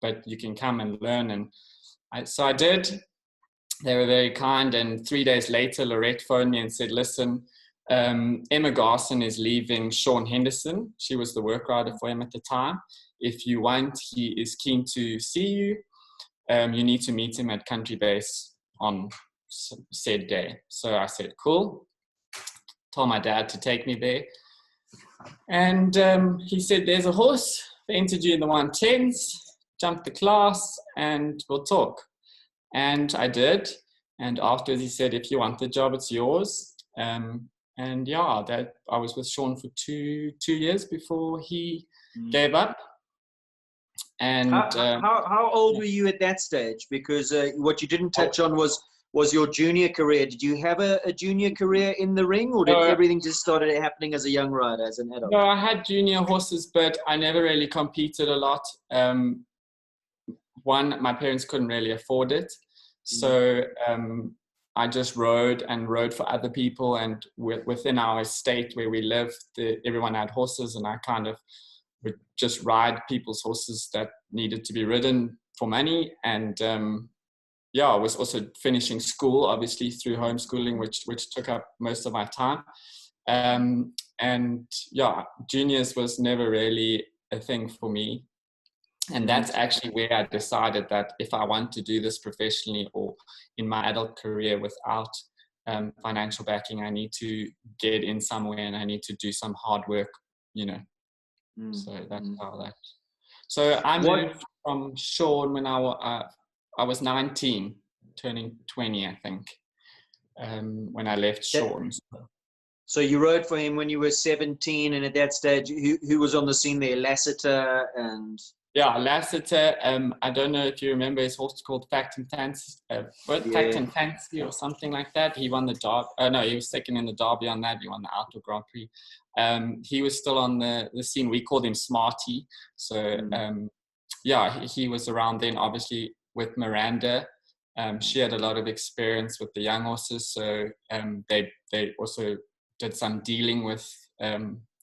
but you can come and learn. And so I did. They were very kind. And 3 days later, Lorette phoned me and said, listen, Emma Garson is leaving Sean Henderson. She was the work rider for him at the time. If you want, he is keen to see you. You need to meet him at Country Base on said day. So I said, cool. Told my dad to take me there. And he said, there's a horse. They entered you in the 110s. Jump the class and we'll talk. And I did. And afterwards he said, if you want the job, it's yours. That I was with Sean for two years before he gave up. And how old were you at that stage? Because what you didn't touch on was your junior career. Did you have a junior career in the ring, or did everything just started happening as a young rider, as an adult? No, I had junior horses, but I never really competed a lot. One, my parents couldn't really afford it. So I just rode for other people. And within our estate where we lived, everyone had horses, and I kind of would just ride people's horses that needed to be ridden for money. And I was also finishing school, obviously, through homeschooling, which took up most of my time. Juniors was never really a thing for me. And that's actually where I decided that if I want to do this professionally or in my adult career without financial backing, I need to get in somewhere and I need to do some hard work, So that's how that. So I moved from Sean when I was 19, turning 20, I think, when I left Sean. So you rode for him when you were 17, and at that stage, who was on the scene there? Lassiter and... Yeah, Lassiter. I don't know if you remember his horse called Fact and Fancy, Fact and Fancy or something like that. He won the Derby. He was second in the Derby on that. He won the Outdoor Grand Prix. He was still on the scene. We called him Smarty. So, he was around then, obviously, with Miranda. She had a lot of experience with the young horses. So they also did some dealing with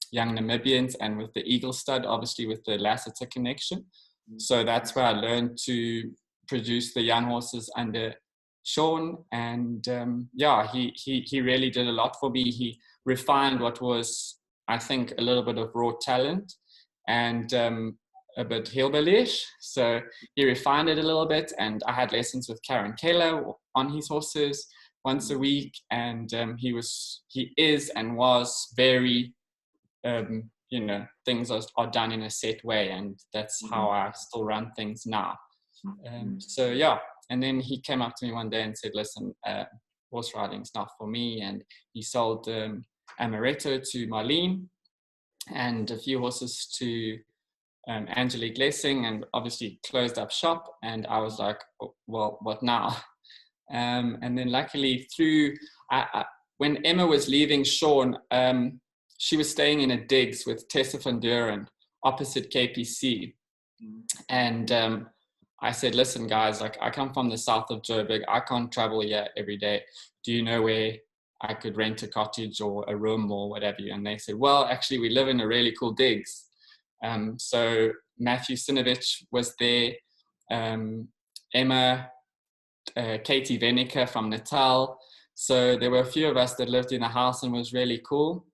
young Namibians and with the Eagle Stud, obviously with the Lassiter connection. So that's where I learned to produce the young horses under Sean, and yeah, he really did a lot for me. He refined what was, I think, a little bit of raw talent and a bit hillbillyish. So he refined it a little bit, and I had lessons with Kelleher on his horses once a week, and he is and was very, you know, things are done in a set way, and that's how I still run things now. So yeah, and then he came up to me one day and said, listen, horse riding's not for me, and he sold Amaretto to Marlene and a few horses to Angelique Lessing, and obviously closed up shop. And I was like, oh, well, what now? And then luckily when Emma was leaving Sean, she was staying in a digs with Tessa van Duren opposite KPC. And I said, listen guys, like I come from the south of Joburg, I can't travel here every day. Do you know where I could rent a cottage or a room or whatever? And they said, well, actually we live in a really cool digs. So Matthew Sinovich was there, Emma, Katie Venica from Natal. So there were a few of us that lived in the house, and was really cool.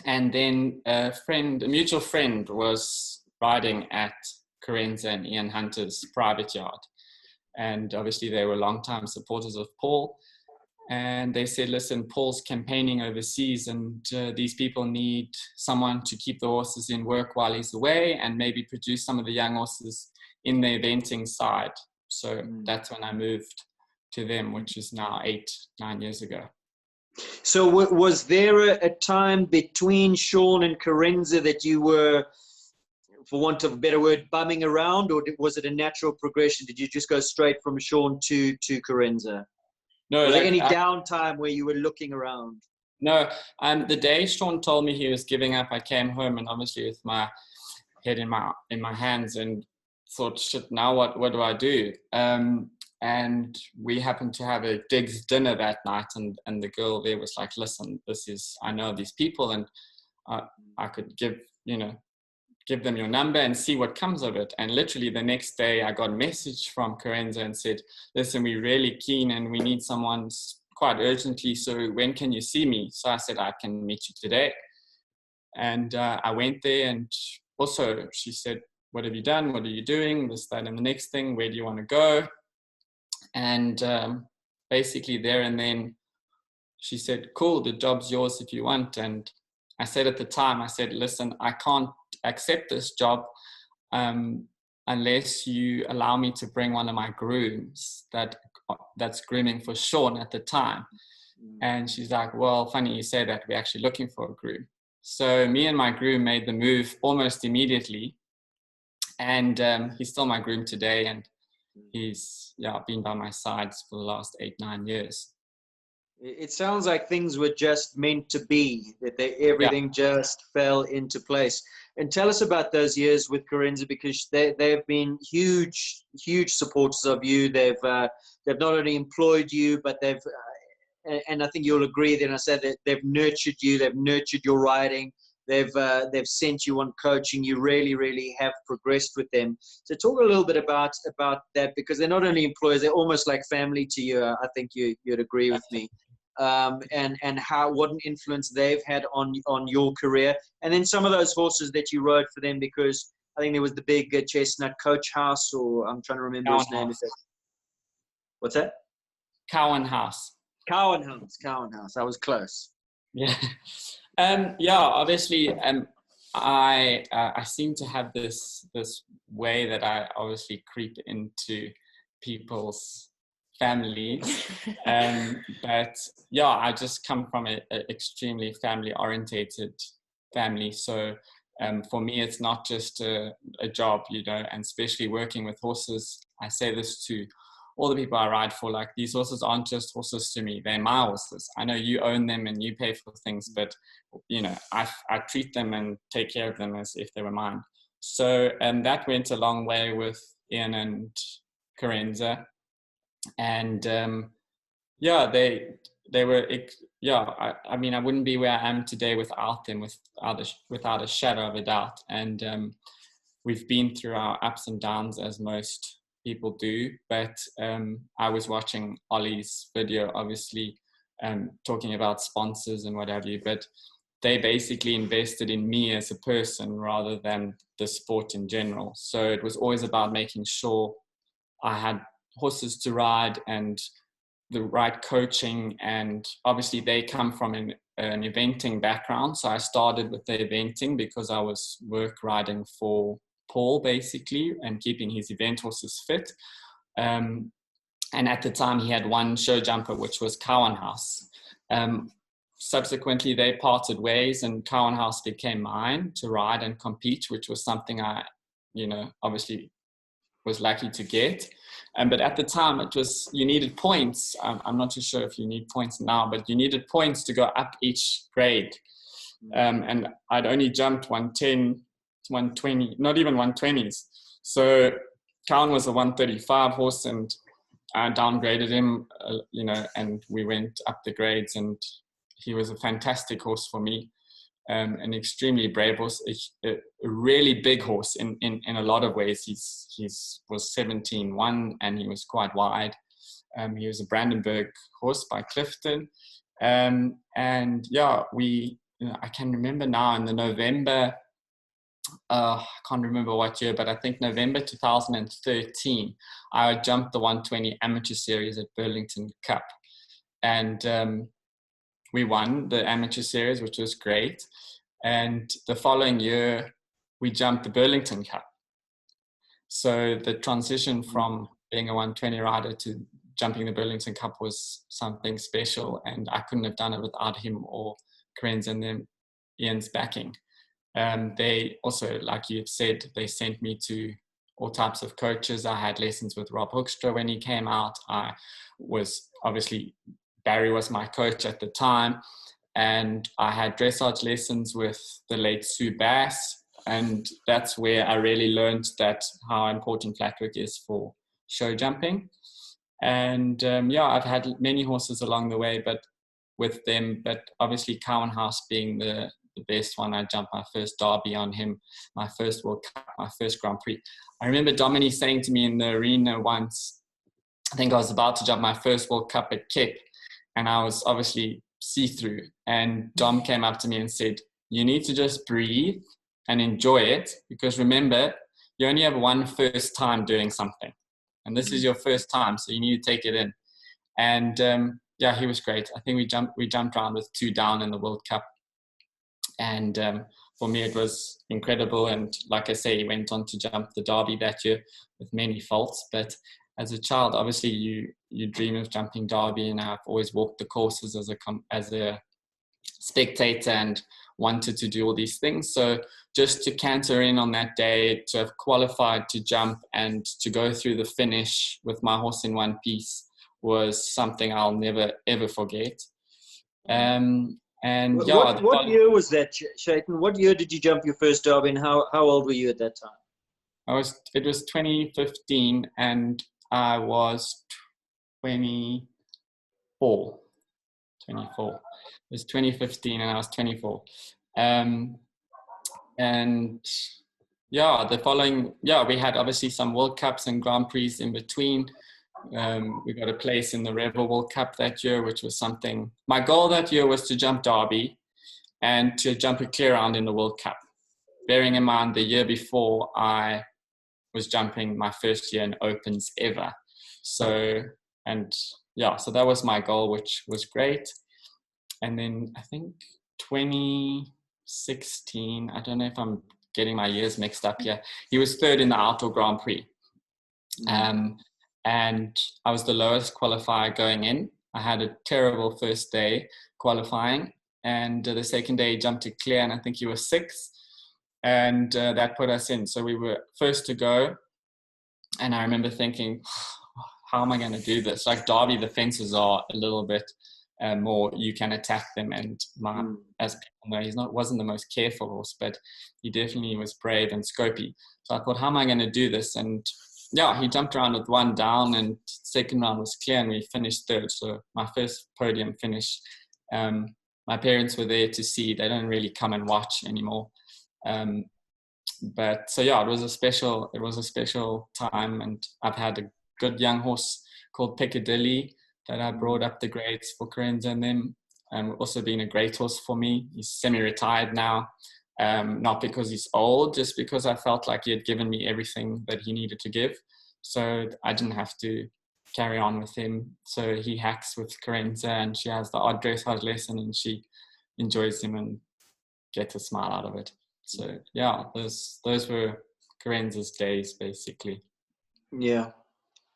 And then a mutual friend was riding at Carenza and Ian Hunter's private yard. And obviously they were longtime supporters of Paul. And they said, listen, Paul's campaigning overseas, and these people need someone to keep the horses in work while he's away, and maybe produce some of the young horses in the eventing side. So that's when I moved to them, which is now 8-9 years ago. So was there a time between Sean and Carenza that you were, for want of a better word, bumming around, or was it a natural progression? Did you just go straight from Sean to Carenza? No, was there any downtime where you were looking around? No, the day Sean told me he was giving up, I came home, and obviously with my head in my hands, and thought, shit, now what do I do? And we happened to have a digs dinner that night, and the girl there was like, listen, I know these people, and I could give them your number and see what comes of it. And literally the next day I got a message from Carenza and said, listen, we're really keen and we need someone quite urgently, so when can you see me? So I said, I can meet you today. And I went there, and also she said, what have you done? What are you doing? This, that, and the next thing. Where do you want to go? And basically there and then she said, cool, the job's yours if you want. And I said at the time, I said, listen, I can't accept this job unless you allow me to bring one of my grooms that's grooming for Sean at the time. And she's like, well, funny you say that, we're actually looking for a groom. So me and my groom made the move almost immediately, and he's still my groom today, and he's been by my side for the last 8-9 years. It sounds like things were just meant to be, that everything just fell into place. And tell us about those years with Carenza, because they've been huge supporters of you. They've not only employed you, but they've and I think you'll agree that I said that they've nurtured you. They've nurtured your riding. They've sent you on coaching. You really have progressed with them. So talk a little bit about that, because they're not only employers, they're almost like family to you. I think you'd agree with me. And what an influence they've had on your career, and then some of those horses that you rode for them, because I think there was the big Chestnut Coach House, or I'm trying to remember his name. What's that? Cowan House. I was close. Yeah. Obviously, I seem to have this way that I obviously creep into people's families, but I just come from an extremely family orientated family. So for me, it's not just a job, and especially working with horses. I say this to all the people I ride for, like, these horses aren't just horses to me, they're my horses. I know you own them and you pay for things, but I treat them and take care of them as if they were mine. So that went a long way with Ian and Carenza. And they were, I mean, I wouldn't be where I am today without them, without a shadow of a doubt. And we've been through our ups and downs, as most people do, but I was watching Ollie's video, obviously, talking about sponsors and what have you, but they basically invested in me as a person rather than the sport in general. So it was always about making sure I had horses to ride and the right coaching, and obviously they come from an eventing background. So I started with the eventing because I was work riding for Paul basically and keeping his event horses fit. And at the time he had one show jumper, which was Cowan House. Subsequently they parted ways and Cowan House became mine to ride and compete, which was something I, obviously was lucky to get. But at the time it was, you needed points. I'm not too sure if you need points now, but you needed points to go up each grade. And I'd only jumped 110, 120, not even 120s. So Cowan was a 135 horse and I downgraded him, and we went up the grades, and he was a fantastic horse for me. An extremely brave horse, a really big horse in a lot of ways. He's was 17-1 and he was quite wide. He was a Brandenburg horse by Clifton. And yeah, I can remember now in the November, I can't remember what year, but I think November 2013, I jumped the 120 amateur series at Burlington Cup. And we won the amateur series, which was great. And the following year, we jumped the Burlington Cup. So the transition from being a 120 rider to jumping the Burlington Cup was something special. And I couldn't have done it without him or Krenz and them, Ian's backing. They also, like you've said, they sent me to all types of coaches. I had lessons with Rob Hoekstra when he came out. I was obviously, Barry was my coach at the time, and I had dressage lessons with the late Sue Bass, and that's where I really learned that how important flat work is for show jumping. And I've had many horses along the way, but with them, but obviously Cowan House being the best one. I jumped my first derby on him, my first World Cup, my first Grand Prix. I remember Dominique saying to me in the arena once, I think I was about to jump my first World Cup at Kip, and I was obviously see-through, and Dom came up to me and said, you need to just breathe and enjoy it, because remember, you only have one first time doing something, and this is your first time, so you need to take it in. And he was great. I think we jumped around with 2 down in the World Cup, and for me it was incredible. And like I say, he went on to jump the Derby that year with many faults, but as a child, obviously you dream of jumping Derby, and I've always walked the courses as a spectator and wanted to do all these things. So just to canter in on that day, to have qualified to jump and to go through the finish with my horse in one piece was something I'll never ever forget. What year was that, Chatan? What year did you jump your first Derby, and how old were you at that time? It was 2015, and I was 24. It was 2015, and I was 24. The following, we had obviously some World Cups and Grand Prix in between. We got a place in the Rebel World Cup that year, which was something. My goal that year was to jump Derby and to jump a clear round in the World Cup. Bearing in mind the year before, I was jumping my first year in Opens ever. So that was my goal, which was great. And then I think 2016, I don't know if I'm getting my years mixed up here, he was 3rd in the Outdoor Grand Prix. And I was the lowest qualifier going in. I had a terrible first day qualifying, and the second day he jumped to clear, and I think he was 6th, and that put us in. So we were first to go, and I remember thinking, how am I going to do this? Like Derby, the fences are a little bit more, you can attack them, and as people know, wasn't the most careful horse, but he definitely was brave and scopy. So I thought, how am I going to do this? And he jumped around with 1 down, and second round was clear, and we finished 3rd. So my first podium finish. My parents were there to see. They don't really come and watch anymore. But so yeah, it was a special time, and I've had a good young horse called Piccadilly that I brought up the grades for Carenza and them. Also been a great horse for me. He's semi-retired now, not because he's old, just because I felt like he had given me everything that he needed to give. So I didn't have to carry on with him. So he hacks with Carenza, and she has the odd dressage lesson, and she enjoys him and gets a smile out of it. So yeah, those were Carenza's days basically. Yeah.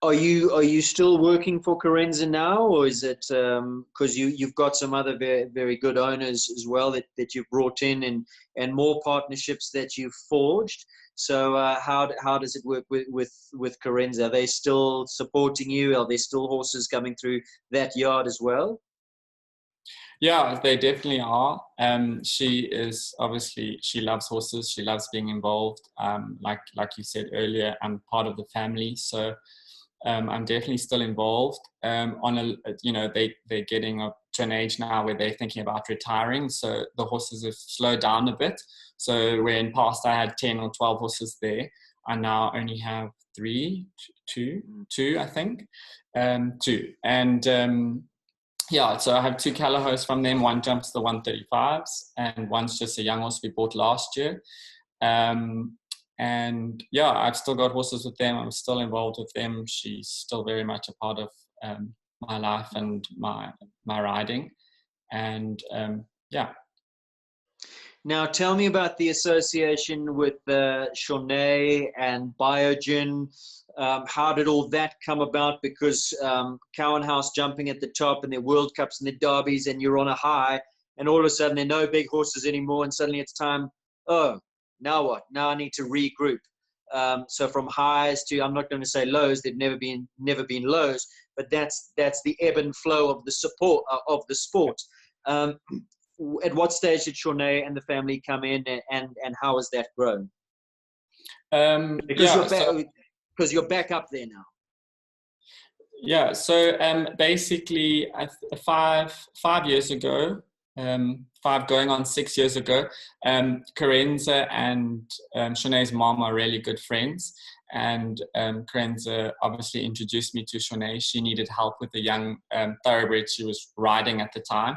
Are you still working for Carenza now, or is it because you've got some other very, very good owners as well that you've brought in, and more partnerships that you've forged? So how does it work with Carenza? Are they still supporting you? Are there still horses coming through that yard as well? Yeah, they definitely are. She is obviously, she loves horses. She loves being involved. Like you said earlier, I'm part of the family, so I'm definitely still involved. They're getting up to an age now where they're thinking about retiring, so the horses have slowed down a bit. So where in past I had 10 or 12 horses there, I now only have two, I think, two. And yeah, so I have two CALLAHOs from them. One jumps the 135s, and one's just a young horse we bought last year. And yeah, I've still got horses with them. I'm still involved with them. She's still very much a part of my life and my riding. And yeah. Now, tell me about the association with Shaunae and Biogen. How did all that come about? Because Cowan House jumping at the top, and their World Cups and their derbies, and you're on a high, and all of a sudden there are no big horses anymore, and suddenly it's time, oh, now what? Now I need to regroup. So from highs to, I'm not going to say lows, they've never been lows, but that's the ebb and flow of the support of the sport. At what stage did Shaunae and the family come in, and how has that grown? Because you're back up there now. Yeah, so basically 5 years ago, 5 going on 6 years ago, Carenza and Shaunae's mom are really good friends, and Carenza obviously introduced me to Shaunae. She needed help with a young thoroughbred she was riding at the time.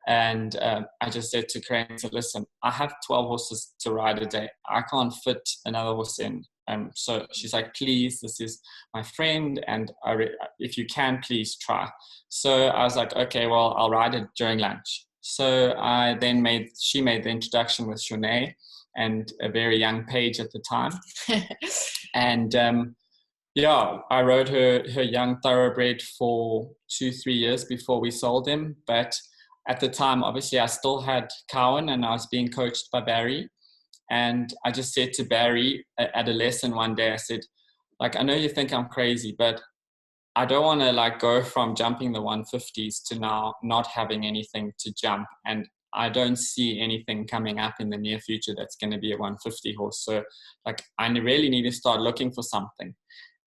And I just said to Carenza, listen, I have 12 horses to ride a day. I can't fit another horse in. So she's like, please, this is my friend, and if you can, please try. So I was like, okay, well, I'll ride it during lunch. So I then she made the introduction with Shaunae and a very young Paige at the time. And yeah, I rode her young thoroughbred for 2-3 years before we sold him. But at the time, obviously, I still had Cowan, and I was being coached by Barry. And I just said to Barry at a lesson one day, I said, like, I know you think I'm crazy, but I don't want to like go from jumping the 150s to now not having anything to jump. And I don't see anything coming up in the near future that's going to be a 150 horse. So like, I really need to start looking for something.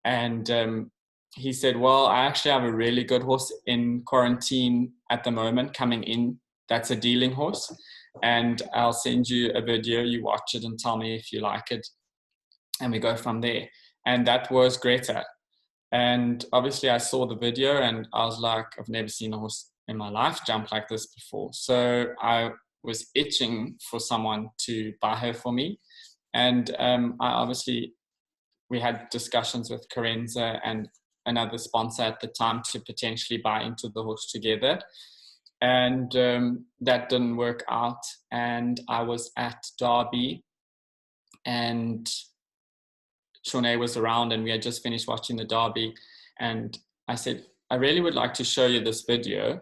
And he said, well, I actually have a really good horse in quarantine at the moment coming in. That's a dealing horse. And I'll send you a video, you watch it and tell me if you like it. And we go from there. And that was Greta. And obviously I saw the video and I was like, I've never seen a horse in my life jump like this before. So I was itching for someone to buy her for me. And we had discussions with Carenza and another sponsor at the time to potentially buy into the horse together. And that didn't work out. And I was at Derby, and Shaunae was around, and we had just finished watching the Derby. And I said, I really would like to show you this video,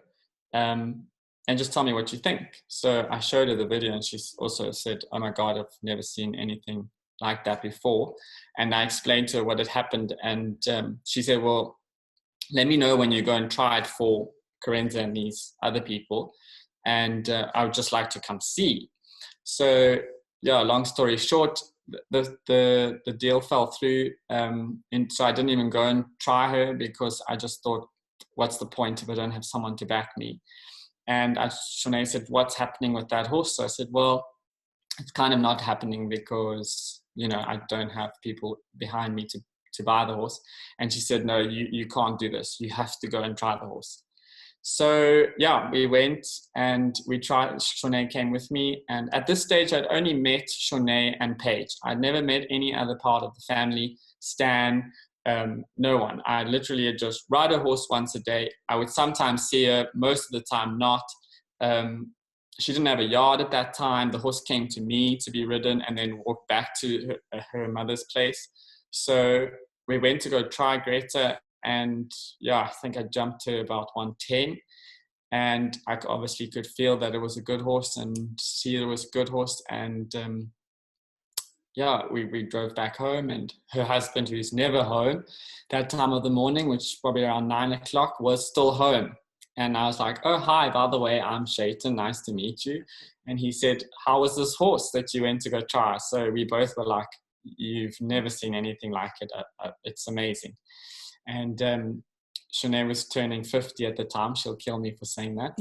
and just tell me what you think. So I showed her the video, and she also said, oh my God, I've never seen anything like that before. And I explained to her what had happened. And she said, well, let me know when you go and try it for Carenza and these other people, and I would just like to come see. So yeah, long story short, the deal fell through, and so I didn't even go and try her because I just thought, what's the point if I don't have someone to back me? And Shaunae said, what's happening with that horse? So I said, well, it's kind of not happening because I don't have people behind me to buy the horse. And she said, no, you can't do this. You have to go and try the horse. So yeah, we went and we tried. Shanae came with me, and at this stage I'd only met Shanae and Paige. I'd never met any other part of the family, Stan, no one. I literally had just ride a horse once a day. I would sometimes see her, most of the time not. She didn't have a yard at that time. The horse came to me to be ridden and then walked back to her mother's place. So we went to go try Greta, and yeah, I think I jumped to about 110, and I obviously could feel that it was a good horse and see it was a good horse. And yeah, we drove back home, and her husband, who's never home that time of the morning, which is probably around 9 o'clock, was still home. And I was like, oh, hi, by the way, I'm Chatan, nice to meet you. And he said, how was this horse that you went to go try? So we both were like, you've never seen anything like it. It's amazing. And Shanae was turning 50 at the time. She'll kill me for saying that.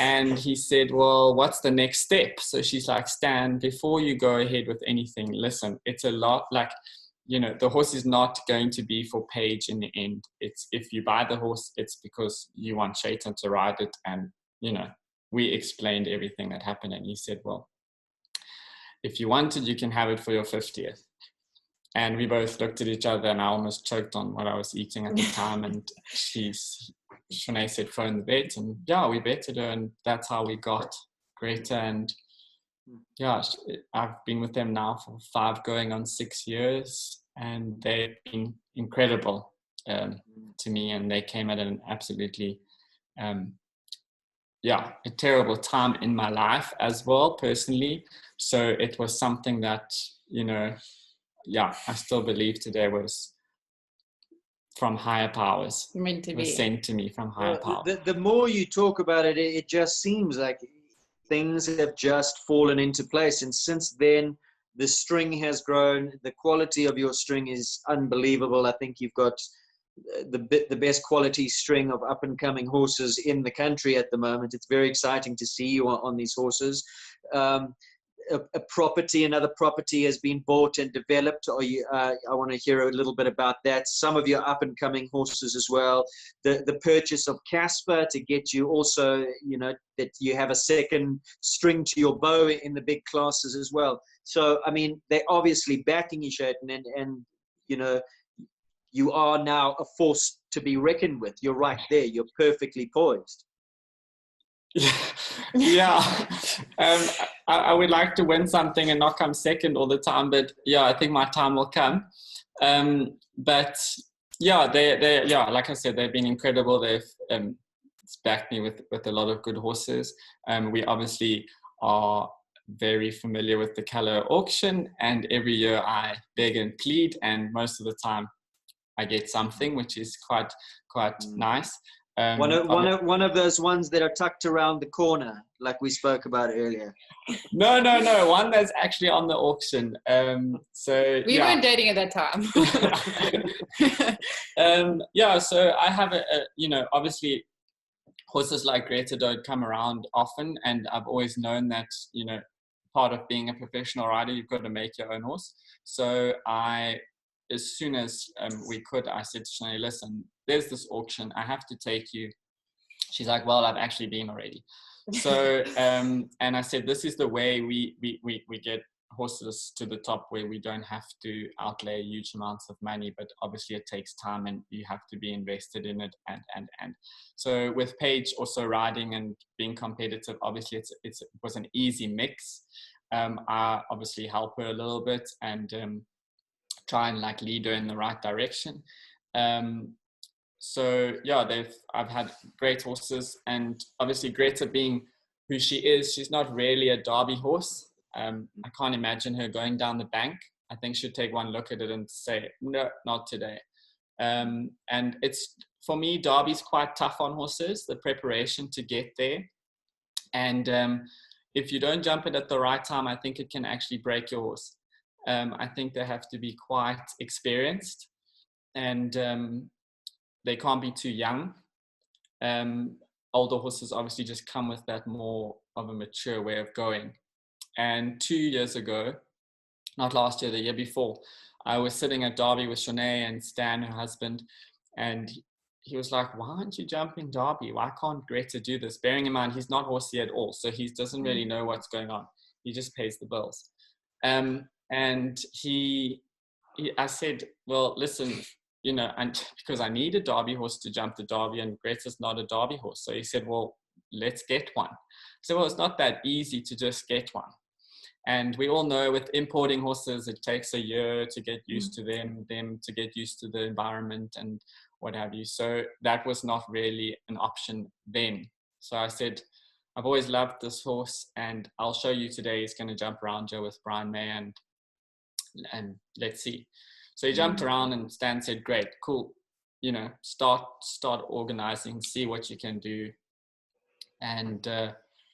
And he said, well, what's the next step? So she's like, Stan, before you go ahead with anything, listen, it's a lot like, the horse is not going to be for Paige in the end. It's if you buy the horse, it's because you want Chatan to ride it. And, we explained everything that happened. And he said, well, if you wanted, you can have it for your 50th. And we both looked at each other, and I almost choked on what I was eating at the time. And Shanae said, phone the vet. And yeah, we betted her, and that's how we got Greta. And yeah, I've been with them now for 5 going on 6 years, and they've been incredible to me. And they came at an absolutely, a terrible time in my life as well, personally. So it was something that, I still believe today was from higher powers. Meant to It be. was sent to me from higher powers. The more you talk about it, it just seems like things have just fallen into place. And since then, the string has grown. The quality of your string is unbelievable. I think you've got the best quality string of up-and-coming horses in the country at the moment. It's very exciting to see you on these horses. Another property has been bought and developed. I want to hear a little bit about that. Some of your up-and-coming horses as well. The purchase of Casper to get you also, that you have a second string to your bow in the big classes as well. So, I mean, they're obviously backing you, Chatan, and you are now a force to be reckoned with. You're right there. You're perfectly poised. Yeah. I would like to win something and not come second all the time, but yeah, I think my time will come. But yeah, they like I said, they've been incredible. They've backed me with a lot of good horses. We obviously are very familiar with the Kelleher auction, and every year I beg and plead, and most of the time I get something, which is quite nice. One of those ones that are tucked around the corner, like we spoke about earlier. No. One that's actually on the auction. So we weren't dating at that time. So I have obviously horses like Greta don't come around often, and I've always known that part of being a professional rider, you've got to make your own horse. So as soon as we could, I said to Shanae, listen, there's this auction, I have to take you. She's like, well, I've actually been already. So, and I said, this is the way we get horses to the top, where we don't have to outlay huge amounts of money, but obviously it takes time and you have to be invested in it. And so with Paige also riding and being competitive, obviously it was an easy mix. I obviously help her a little bit and try and lead her in the right direction. So yeah, I've had great horses, and obviously Greta, being who she is, she's not really a derby horse. I can't imagine her going down the bank. I think she'd take one look at it and say, no, not today. And it's, for me, derby's quite tough on horses, the preparation to get there. And if you don't jump it at the right time, I think it can actually break your horse. I think they have to be quite experienced, and they can't be too young. Older horses obviously just come with that more of a mature way of going. And 2 years ago, not last year, the year before. I was sitting at Derby with Shanae and Stan, her husband, and he was like, why aren't you jumping Derby? Why can't Greta do this? Bearing in mind, he's not horsey at all, so he doesn't really know what's going on. He just pays the bills. And I said, well, listen, you know, and because I need a Derby horse to jump the Derby, and Greta's not a Derby horse. So he said, well, let's get one. So, well, it's not that easy to just get one. And we all know with importing horses, it takes a year to get used to them to get used to the environment and what have you. So that was not really an option then. So I said, I've always loved this horse, and I'll show you today. He's going to jump around here with Brian May, and let's see. So he jumped around, and Stan said, great, cool. You know, start organizing, see what you can do. And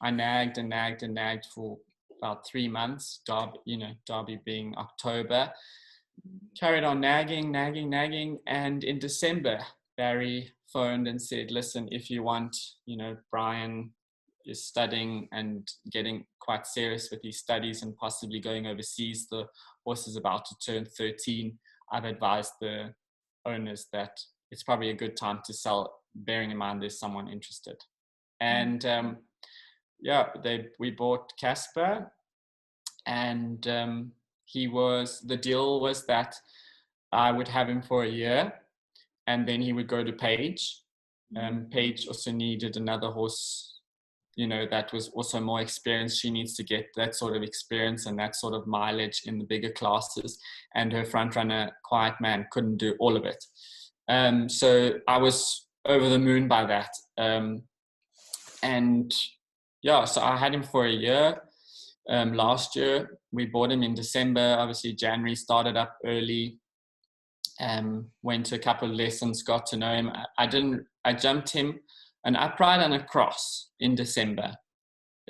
I nagged and nagged and nagged for about 3 months, Derby being October. Carried on nagging. And in December, Barry phoned and said, listen, if you want, you know, Brian is studying and getting quite serious with his studies and possibly going overseas. The horse is about to turn 13. I've advised the owners that it's probably a good time to sell, bearing in mind there's someone interested. And we bought Casper, and the deal was that I would have him for a year, and then he would go to Paige. Paige also needed another horse, you know, that was also more experienced. She needs to get that sort of experience and that sort of mileage in the bigger classes, and her front runner, Quiet Man, couldn't do all of it. So I was over the moon by that. So I had him for a year. Last year, we bought him in December. Obviously, January started up early. Went to a couple of lessons, got to know him. I jumped him an upright and a cross in December.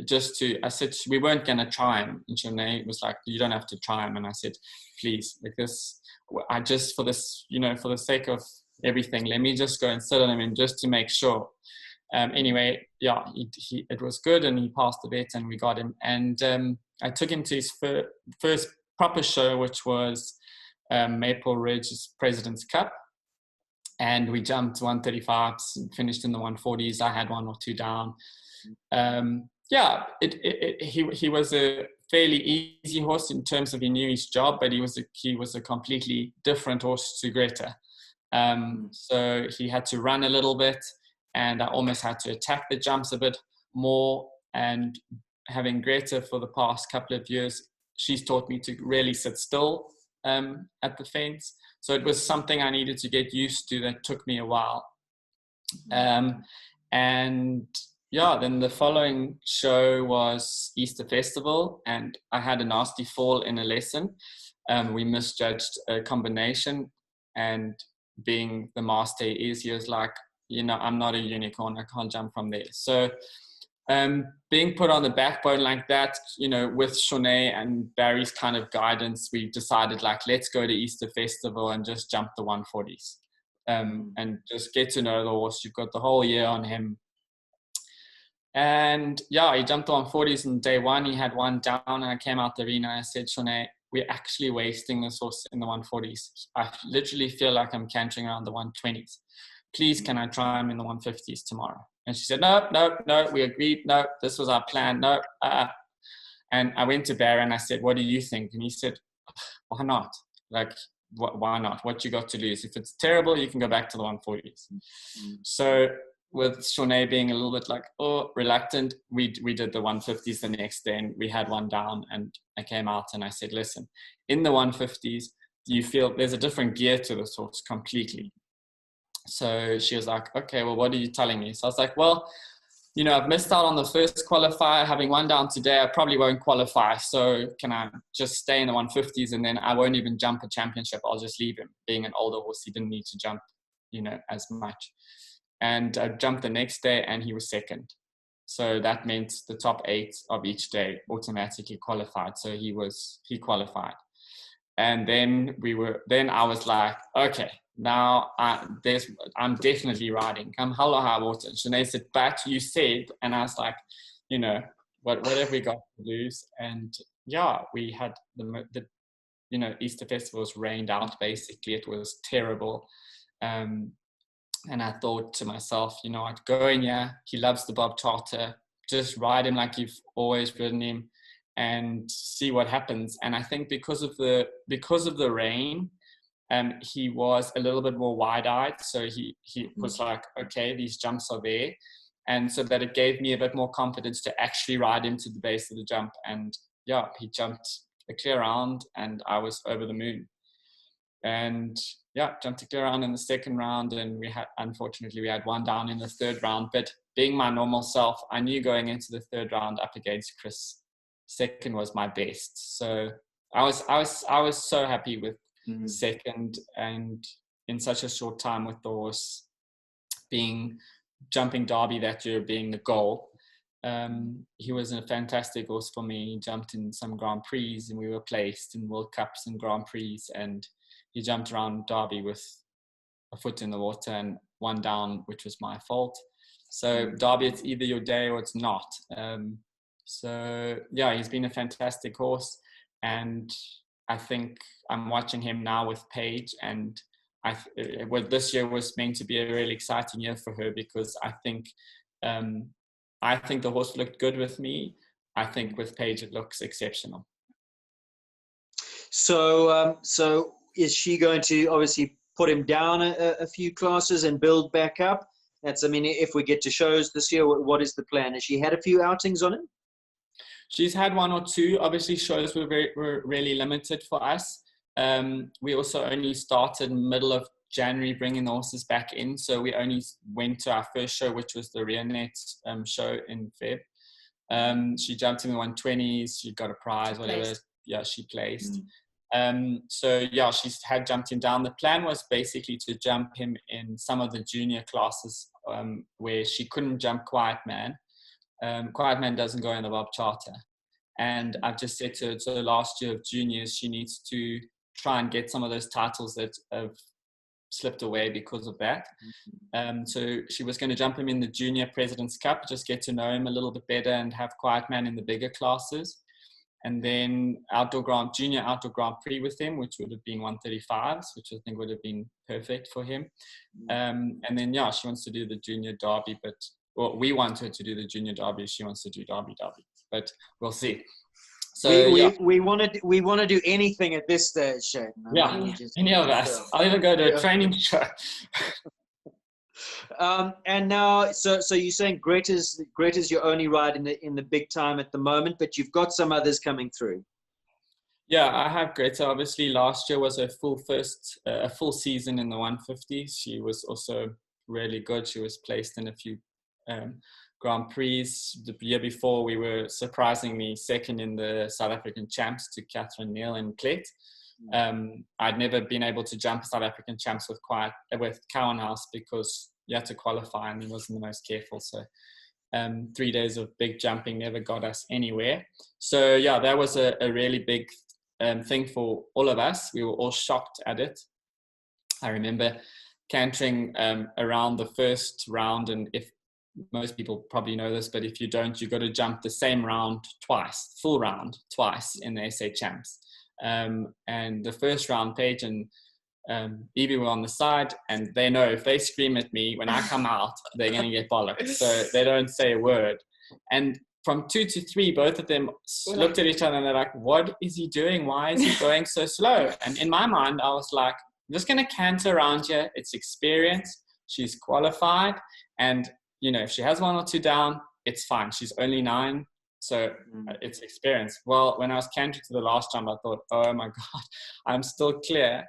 I said, we weren't going to try him. And Shanae was like, you don't have to try him. And I said, please, because for the sake of everything, let me just go and sit on him and just to make sure. Anyway, it was good, and he passed the vet, and we got him. And I took him to his first proper show, which was Maple Ridge's President's Cup, and we jumped 135s and finished in the 140s. I had 1 or 2 down. He was a fairly easy horse in terms of he knew his job, but he was a completely different horse to Greta. So he had to run a little bit, and I almost had to attack the jumps a bit more. And having Greta for the past couple of years, she's taught me to really sit still at the fence. So it was something I needed to get used to that took me a while. Then the following show was Easter Festival, and I had a nasty fall in a lesson. We misjudged a combination, and being the master he was like, you know, I'm not a unicorn, I can't jump from there. So being put on the backbone like that, you know, with Shanae and Barry's kind of guidance, we decided, like, let's go to Easter Festival and just jump the 140s and just get to know the horse. You've got the whole year on him. And he jumped the 140s, and day 1 he had 1 down, and I came out the arena and I said, Shanae, we're actually wasting this horse in the 140s. I literally feel like I'm cantering around the 120s. Please, can I try him in the 150s tomorrow? And she said, no, we agreed. No, this was our plan. No. And I went to Barry and I said, what do you think? And he said, why not? Like, why not? What you got to lose? If it's terrible, you can go back to the 140s. So with Shanae being a little bit like, reluctant, we did the 150s the next day, and we had 1 down, and I came out and I said, listen, in the 150s, you feel there's a different gear to this horse completely. So she was like, okay, well, what are you telling me? So I was like, well, you know, I've missed out on the first qualifier. Having 1 down today, I probably won't qualify. So can I just stay in the 150s, and then I won't even jump a championship? I'll just leave him. Being an older horse, he didn't need to jump, you know, as much. And I jumped the next day, and he was second. So that meant the top 8 of each day automatically qualified. So he qualified. And then I was like, okay, now I'm definitely riding. Come hell or high water. Shanae said, but you said, and I was like, you know, what have we got to lose? And we had the Easter Festival was rained out, basically. It was terrible. And I thought to myself, I'd go in here. He loves the Bob Charter. Just ride him like you've always ridden him and see what happens. And I think because of the rain, he was a little bit more wide-eyed. So he was like, okay, these jumps are there. And so that it gave me a bit more confidence to actually ride him to the base of the jump. And yeah, he jumped a clear round and I was over the moon. And yeah, jumped a clear round in the second round. And unfortunately, we had one down in the third round. But being my normal self, I knew going into the third round up against Chris, second was my best. So I was so happy with second, and in such a short time with the horse jumping Derby that year being the goal. He was a fantastic horse for me. He jumped in some Grand Prix and we were placed in World Cups and Grand Prix, and he jumped around Derby with a foot in the water and one down, which was my fault. So Derby, it's either your day or it's not. So yeah, he's been a fantastic horse, and I think I'm watching him now with Paige, and this year was meant to be a really exciting year for her, because I think the horse looked good with me. I think with Paige it looks exceptional. So is she going to obviously put him down a few classes and build back up? If we get to shows this year, what is the plan? Has she had a few outings on him? She's had one or two. Obviously, shows were really limited for us. We also only started middle of January bringing the horses back in. So we only went to our first show, which was the Rear Net show in Feb. She jumped in the 120s. She got a prize, whatever. Yeah, she placed. So yeah, she's had jumped him down. The plan was basically to jump him in some of the junior classes where she couldn't jump Quiet Man. Quiet Man doesn't go in the Bob Charter. And I've just said to her, so last year of juniors, she needs to try and get some of those titles that have slipped away because of that. So she was going to jump him in the Junior President's Cup, just get to know him a little bit better and have Quiet Man in the bigger classes. And then Junior Outdoor Grand Prix with him, which would have been 135s, which I think would have been perfect for him. And then, yeah, she wants to do the Junior Derby, we want her to do the Junior Derby. She wants to do Derby, but we'll see. So we want to do anything at this stage, Shane. Any of us. I'll even go to a training show. And now, so you're saying Greta's your only ride in the big time at the moment, but you've got some others coming through. Yeah, I have Greta. Obviously, last year was her a full season in the 150s. She was also really good. She was placed in a few Grand Prix. The year before, we were surprisingly second in the South African Champs to Catherine Neal and Clet. I'd never been able to jump South African Champs with Cowanhouse because you had to qualify and he wasn't the most careful. So 3 days of big jumping never got us anywhere. So yeah, that was a really big thing for all of us. We were all shocked at it. I remember cantering around the first round, and if most people probably know this, but if you don't, you've got to jump the same round twice, full round twice in the SA Champs. And the first round, Paige and Evie were on the side, and they know if they scream at me when I come out, they're going to get bollocked. So they don't say a word. And from 2 to 3, both of them looked at each other and they're like, what is he doing? Why is he going so slow? And in my mind, I was like, I'm just going to canter around here. It's experience. She's qualified. And, if she has 1 or 2 down, it's fine. She's only 9. So it's experience. Well, when I was cantering to the last jump, I thought, oh my God, I'm still clear.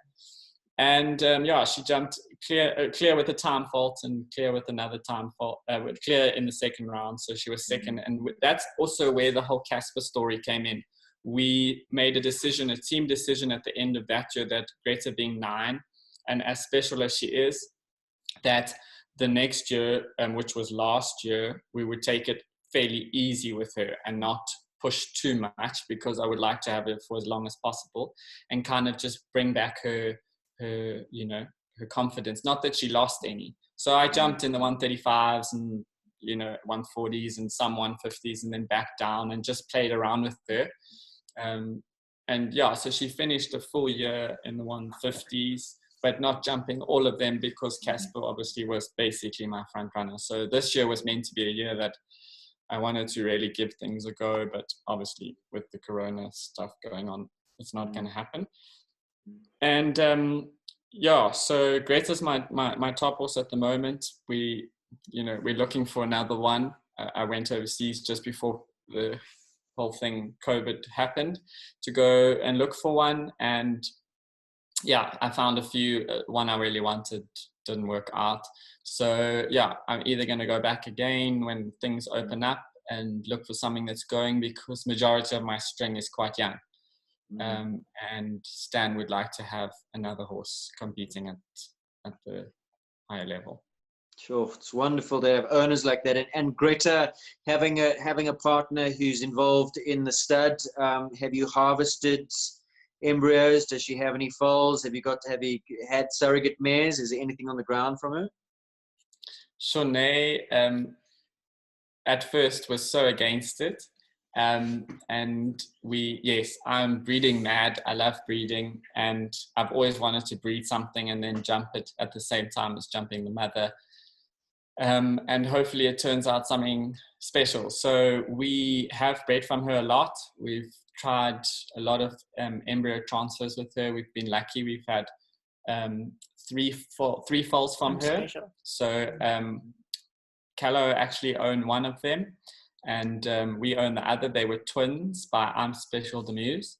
And she jumped clear with a time fault and clear with another time fault, clear in the second round. So she was second. And that's also where the whole Casper story came in. We made a team decision at the end of that year that Greta being 9 and as special as she is, that the next year, which was last year, we would take it fairly easy with her and not push too much, because I would like to have her for as long as possible and kind of just bring back her confidence. Not that she lost any. So I jumped in the 135s and 140s and some 150s and then back down and just played around with her. yeah, so she finished a full year in the 150s, but not jumping all of them because Casper obviously was basically my front runner. So this year was meant to be a year that I wanted to really give things a go, but obviously with the Corona stuff going on, it's not going to happen. And yeah, so Greta's my top horse at the moment. We're looking for another one. I went overseas just before the whole thing, COVID, happened, to go and look for one. And yeah, I found a few. One I really wanted didn't work out. So yeah, I'm either going to go back again when things open up and look for something that's going, because majority of my string is quite young. And Stan would like to have another horse competing at the higher level. Sure, it's wonderful to have owners like that, and Greta having a partner who's involved in the stud. Have you harvested embryos? Does she have any foals? Have you had surrogate mares? Is there anything on the ground from her? Shaunae at first was so against it. And yes, I'm breeding mad. I love breeding, and I've always wanted to breed something and then jump it at the same time as jumping the mother. And hopefully it turns out something special. So we have bred from her a lot. We've tried a lot of embryo transfers with her. We've been lucky. We've had three foals from her. Special. So CALLAHO actually owned one of them, and we own the other. They were twins by I'm Special the Muse.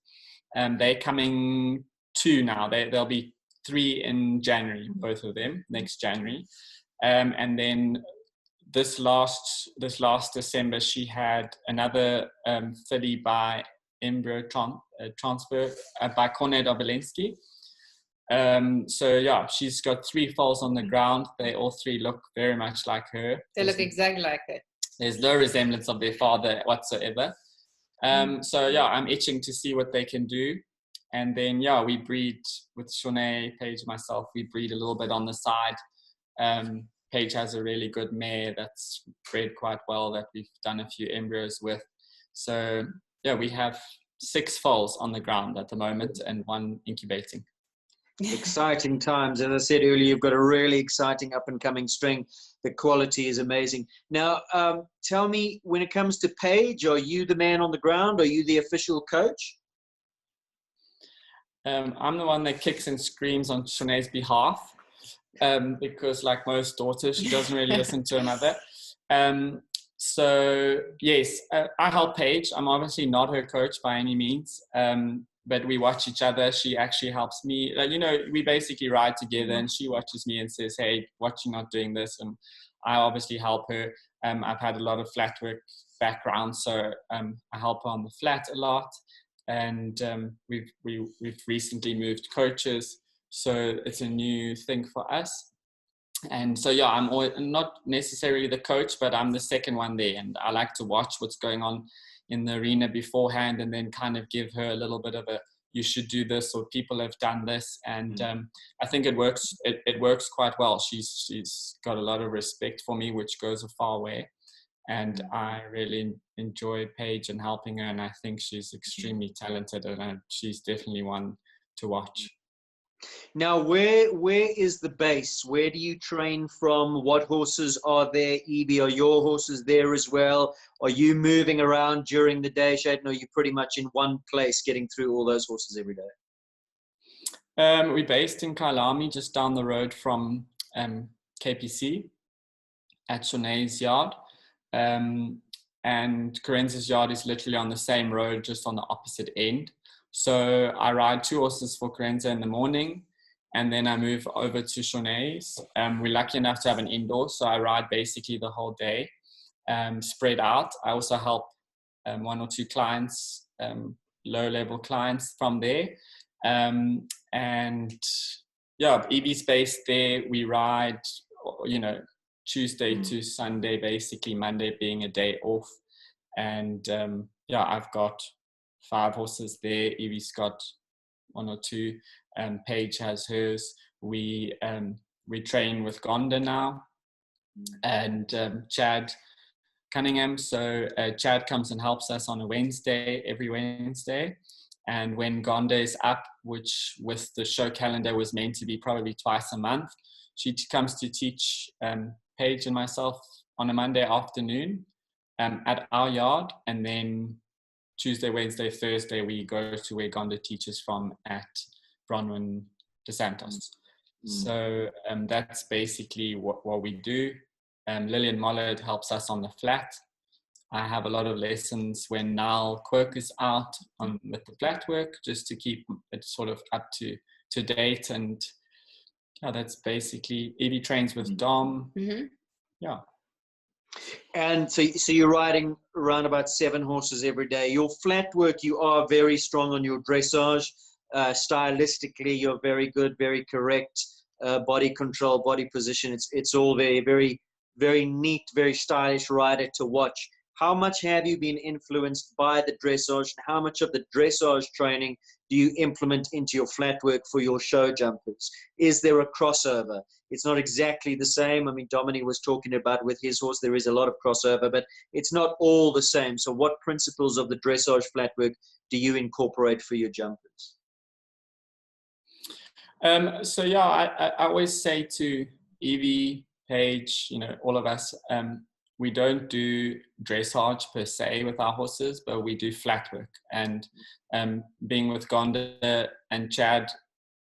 They're coming 2 now. There'll be 3 in January, both of them, next January. And then this last December, she had another 30 by embryo transfer by Cornet Obelensky. So yeah, she's got 3 foals on the ground. They all 3 look very much like her. They look exactly like her. There's no resemblance of their father whatsoever. So yeah, I'm itching to see what they can do. And then yeah, we breed with Shaunae, Paige, myself. We breed a little bit on the side. Paige has a really good mare that's bred quite well that we've done a few embryos with. So yeah, we have 6 foals on the ground at the moment and 1 incubating. Exciting times. As I said earlier, you've got a really exciting up-and-coming string. The quality is amazing. Now, tell me, when it comes to Paige, are you the man on the ground? Are you the official coach? I'm the one that kicks and screams on Shaunae's behalf. Because like most daughters, she doesn't really listen to her mother. So yes, I help Paige. I'm obviously not her coach by any means, but we watch each other. She actually helps me. We basically ride together, and she watches me and says, "Hey, what you not doing this?" And I obviously help her. I've had a lot of flat work background, so I help her on the flat a lot. And we've recently moved coaches. So it's a new thing for us. And so, yeah, I'm not necessarily the coach, but I'm the second one there. And I like to watch what's going on in the arena beforehand and then kind of give her a little bit of a, you should do this, or people have done this. And I think it works. It works quite well. She's got a lot of respect for me, which goes a far way. And I really enjoy Paige and helping her. And I think she's extremely talented, and she's definitely one to watch. Now, where is the base? Where do you train from? What horses are there? Evie, are your horses there as well? Are you moving around during the day, Chatan, or are you pretty much in one place getting through all those horses every day? We're based in Kyalami, just down the road from KPC at Shaunae's yard. And Corenza's yard is literally on the same road, just on the opposite end. So I ride 2 horses for Carenza in the morning, and then I move over to Shaunae's. We're lucky enough to have an indoor, so I ride basically the whole day, spread out. I also help 1 or 2 clients, low-level clients from there. And yeah, Evie's based there. We ride, Tuesday to Sunday, basically, Monday being a day off. And yeah, I've got 5 horses there. Evie's got 1 or 2. Paige has hers. We train with Gonda now, and Chad Cunningham. So Chad comes and helps us on a Wednesday, every Wednesday. And when Gonda is up, which with the show calendar was meant to be probably twice a month, she comes to teach Paige and myself on a Monday afternoon at our yard. And then Tuesday, Wednesday, Thursday, we go to where Gonda teaches from at Bronwyn de Santos. So that's basically what we do. Lillian Mollard helps us on the flat. I have a lot of lessons when Niall Quirk is out with the flat work, just to keep it sort of up to date. And yeah, that's basically, Evie trains with Dom. Yeah. And so you're riding around about 7 horses every day. Your flat work, you are very strong on your dressage. Stylistically, you're very good, very correct. Body control, body position. It's all very, very, very neat, very stylish rider to watch. How much have you been influenced by the dressage, and how much of the dressage training do you implement into your flat work for your show jumpers? Is there a crossover? It's not exactly the same. I mean, Dominic was talking about with his horse, there is a lot of crossover, but it's not all the same. So what principles of the dressage flat work do you incorporate for your jumpers? So yeah, I always say to Evie, Paige, you know, all of us, we don't do dressage per se with our horses, but we do flat work. And being with Gonda and Chad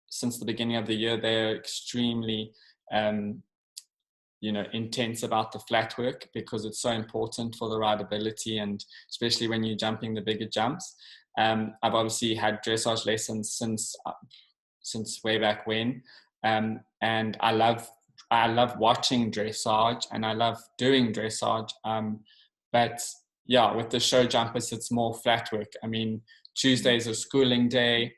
since the beginning of the year, they're extremely, you know, intense about the flat work, because it's so important for the rideability, and especially when you're jumping the bigger jumps. I've obviously had dressage lessons since way back when, and I love watching dressage, and I love doing dressage, but yeah, with the show jumpers it's more flat work. I mean, Tuesday's a schooling day,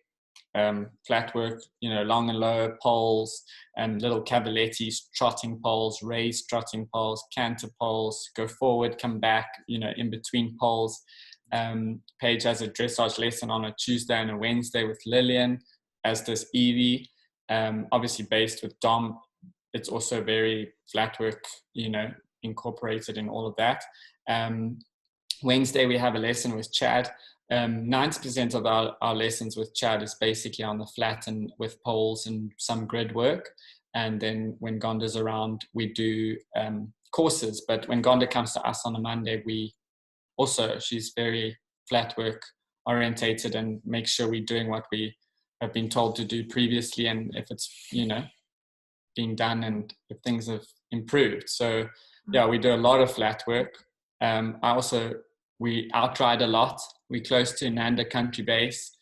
flat work, you know, long and low poles, and little cavalettis, trotting poles, raised trotting poles, canter poles, go forward, come back, you know, in between poles. Paige has a dressage lesson on a Tuesday and a Wednesday with Lillian, as does Evie. Obviously based with Dom, it's also very flat work, you know, incorporated in all of that. Wednesday we have a lesson with Chad. 90% of our lessons with Chad is basically on the flat and with poles and some grid work. And then when Gonda's around, we do courses. But when Gonda comes to us on a Monday, she's very flat work orientated and makes sure we're doing what we have been told to do previously, and if it's, you know, being done and if things have improved. So yeah, we do a lot of flat work. We outride a lot. We're close to Nanda Country Base.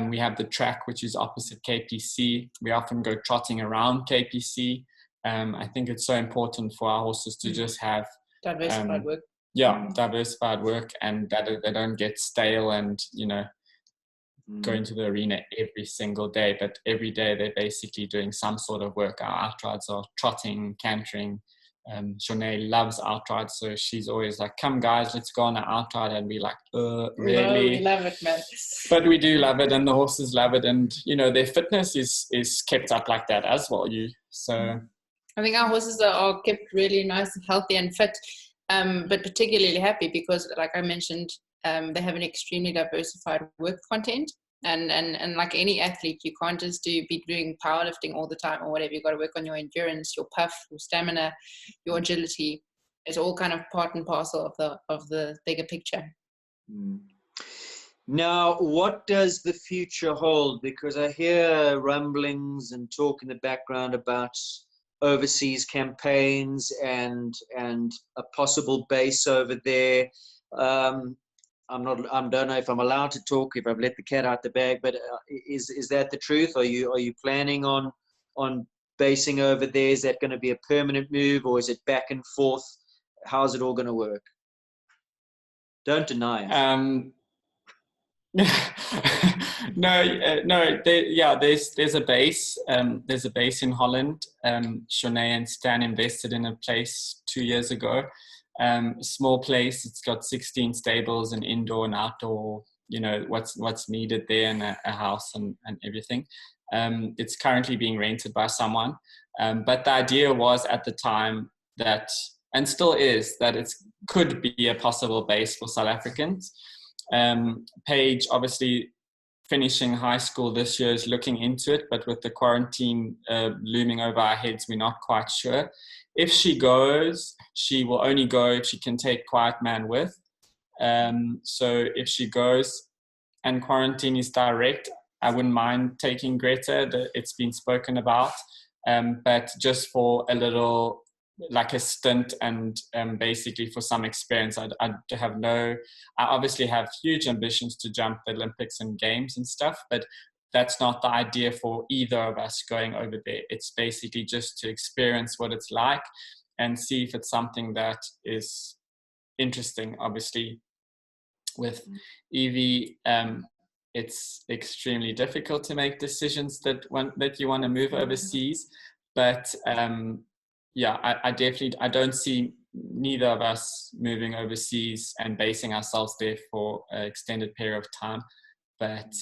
We have the track, which is opposite KPC. We often go trotting around KPC. I think it's so important for our horses to just have diversified work. Yeah, diversified work, and that they don't get stale and, you know, go into the arena every single day, but every day they're basically doing some sort of work. Our outrides are trotting, cantering. Shanae loves outrides, so she's always like, come guys, let's go on an outride, and we like, really? No, we love it, man. But we do love it, and the horses love it, and, you know, their fitness is kept up like that as well. So I think our horses are kept really nice and healthy and fit, but particularly happy because, like I mentioned, they have an extremely diversified work content, and like any athlete, you can't just be doing powerlifting all the time or whatever. You've got to work on your endurance, your puff, your stamina, your agility. It's all kind of part and parcel of the bigger picture. Now, what does the future hold? Because I hear rumblings and talk in the background about overseas campaigns and a possible base over there. I don't know if I'm allowed to talk, if I've let the cat out the bag, but is that the truth? Are you planning on basing over there? Is that going to be a permanent move, or is it back and forth? How's it all going to work? Don't deny it. No. There's a base. There's a base in Holland. Shanae and Stan invested in a place 2 years ago. A small place. It's got 16 stables and indoor and outdoor, you know, what's needed there, and a house and everything. It's currently being rented by someone. But the idea was at the time that, and still is, that it could be a possible base for South Africans. Paige obviously finishing high school this year, is looking into it, but with the quarantine looming over our heads, we're not quite sure. If she goes, she will only go if she can take Quiet Man with. So if she goes and quarantine is direct, I wouldn't mind taking Greta. It's been spoken about, but just for a little, like a stint, and basically for some experience. I obviously have huge ambitions to jump the Olympics and games and stuff, but that's not the idea for either of us going over there. It's basically just to experience what it's like and see if it's something that is interesting. Obviously with Evie, it's extremely difficult to make decisions that you want to move overseas, but I don't see neither of us moving overseas and basing ourselves there for an extended period of time. But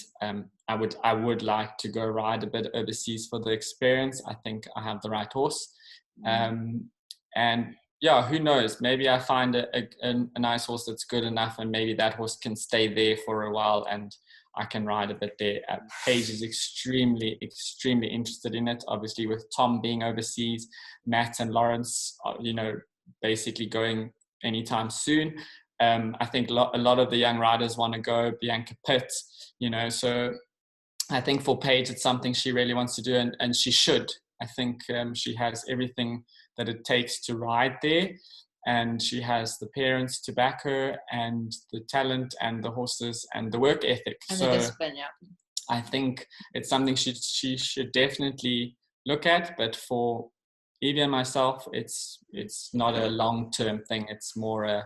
I would like to go ride a bit overseas for the experience. I think I have the right horse. And yeah, who knows? Maybe I find a nice horse that's good enough, and maybe that horse can stay there for a while and I can ride a bit there. Paige is extremely, extremely interested in it. Obviously, with Tom being overseas, Matt and Lawrence, basically going anytime soon. I think a lot of the young riders want to go. Bianca Pitt, so I think for Paige, it's something she really wants to do, and she should. I think she has everything that it takes to ride there. And she has the parents to back her, and the talent, and the horses, and the work ethic. And the discipline, yeah. I think it's something she should definitely look at. But for Evie and myself, it's not a long-term thing. It's more a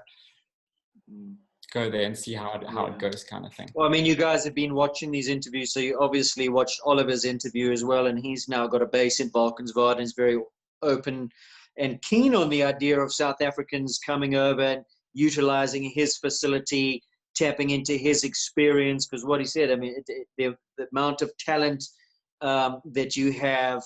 go there and see how it goes kind of thing. Well, I mean, you guys have been watching these interviews, so you obviously watched Oliver's interview as well, and he's now got a base in Valkenswaard and is very open and keen on the idea of South Africans coming over and utilizing his facility, tapping into his experience. Because what he said, I mean, the amount of talent that you have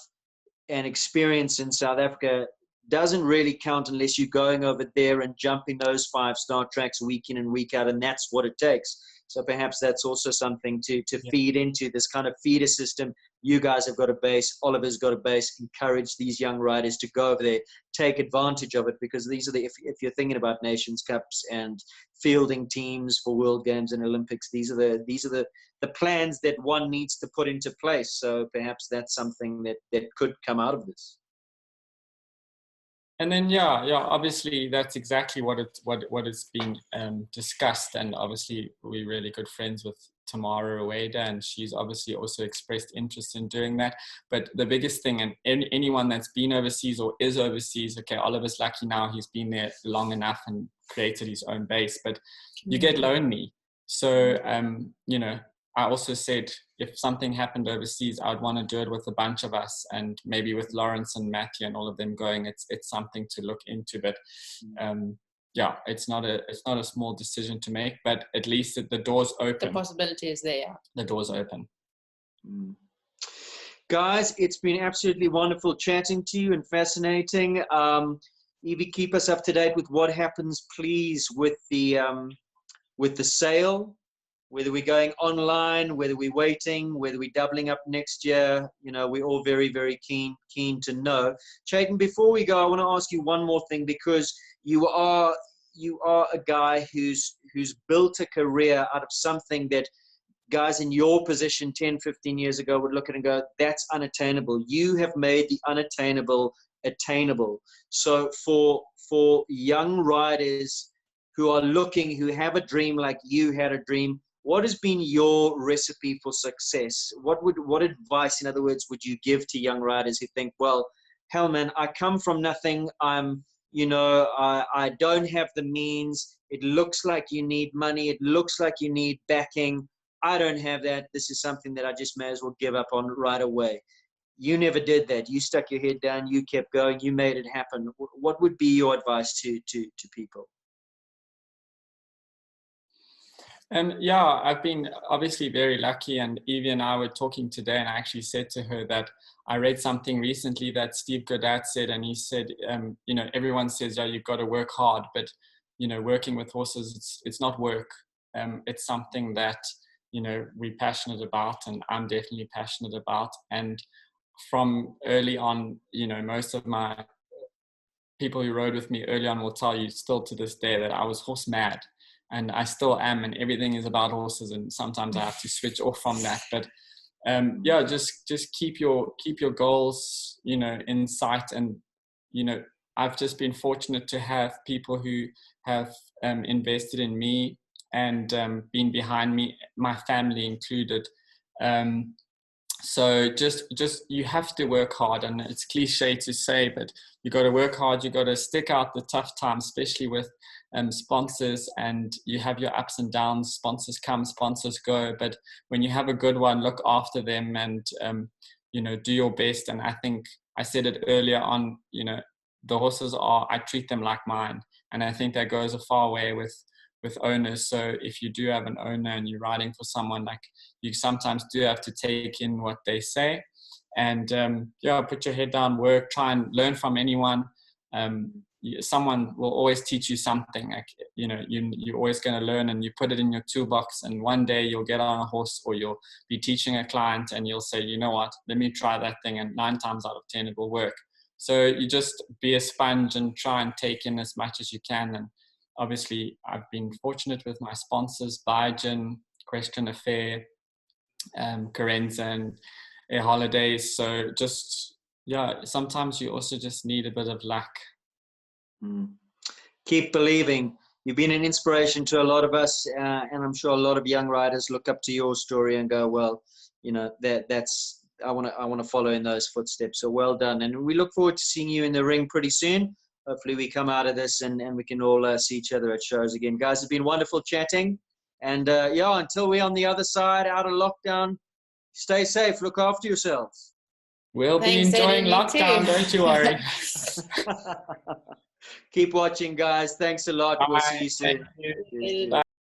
and experience in South Africa doesn't really count unless you're going over there and jumping those 5-star tracks week in and week out, and that's what it takes. So perhaps that's also something to feed into this kind of feeder system. You guys have got a base, Oliver's got a base. Encourage these young riders to go over there, take advantage of it, because these are if you're thinking about Nations Cups and fielding teams for World Games and Olympics, these are the plans that one needs to put into place. So perhaps that's something that could come out of this. And then obviously that's exactly what has been discussed, and obviously we're really good friends with Tamara Ueda, and she's obviously also expressed interest in doing that. But the biggest thing, and anyone that's been overseas or is overseas, okay, Oliver's lucky now, he's been there long enough and created his own base, but you get lonely. So I also said if something happened overseas, I'd want to do it with a bunch of us, and maybe with Lawrence and Matthew and all of them going. It's something to look into, but it's not a small decision to make. But at least the door's open. The possibility is there. The door's open. Guys, it's been absolutely wonderful chatting to you and fascinating. Evie, keep us up to date with what happens, please, with the sale. Whether we're going online, whether we're waiting, whether we're doubling up next year, we're all very, very keen to know. Chatan, before we go, I want to ask you one more thing, because you are a guy who's built a career out of something that guys in your position 10, 15 years ago would look at and go, that's unattainable. You have made the unattainable attainable. So for young riders who are looking, who have a dream like you had a dream, what has been your recipe for success? What advice, in other words, would you give to young riders who think, well, hell, man, I come from nothing. I don't have the means. It looks like you need money. It looks like you need backing. I don't have that. This is something that I just may as well give up on right away. You never did that. You stuck your head down. You kept going. You made it happen. What would be your advice to people? I've been obviously very lucky, and Evie and I were talking today, and I actually said to her that I read something recently that Steve Goddard said, and he said, everyone says, you've got to work hard, but, working with horses, it's not work. It's something that, you know, we're passionate about, and I'm definitely passionate about. And from early on, you know, most of my people who rode with me early on will tell you still to this day that I was horse mad, and I still am, and everything is about horses, and sometimes I have to switch off from that. But yeah, just keep your goals, you know, in sight. And you know, I've just been fortunate to have people who have invested in me and been behind me, my family included. So just you have to work hard, and it's cliche to say, but you got to work hard. You got to stick out the tough times, especially with sponsors, and you have your ups and downs. Sponsors come, sponsors go, but when you have a good one, look after them, and you know, do your best. And I think I said it earlier on, you know, the horses I treat them like mine, and I think that goes a far way with owners. So if you do have an owner and you're riding for someone, like, you sometimes do have to take in what they say, and yeah, put your head down, work, try and learn from anyone. Someone will always teach you something. Like, you know, you're always going to learn, and you put it in your toolbox, and one day you'll get on a horse, or you'll be teaching a client, and you'll say, you know what, let me try that thing, and 9 times out of 10 it will work. So you just be a sponge and try and take in as much as you can. And obviously, I've been fortunate with my sponsors, Biogen, Question Affair, Carenza, and Air Holidays. So just, yeah, sometimes you also just need a bit of luck. Keep believing. You've been an inspiration to a lot of us, and I'm sure a lot of young riders look up to your story and go, well, you know, that's I want to follow in those footsteps. So well done, and we look forward to seeing you in the ring pretty soon. Hopefully we come out of this and we can all see each other at shows again. Guys, it's been wonderful chatting. And yeah, until we're on the other side, out of lockdown, stay safe, look after yourselves. We'll be enjoying lockdown, don't you worry. Keep watching, guys. Thanks a lot. Bye. We'll see you soon. Thank you. Cheers. Bye.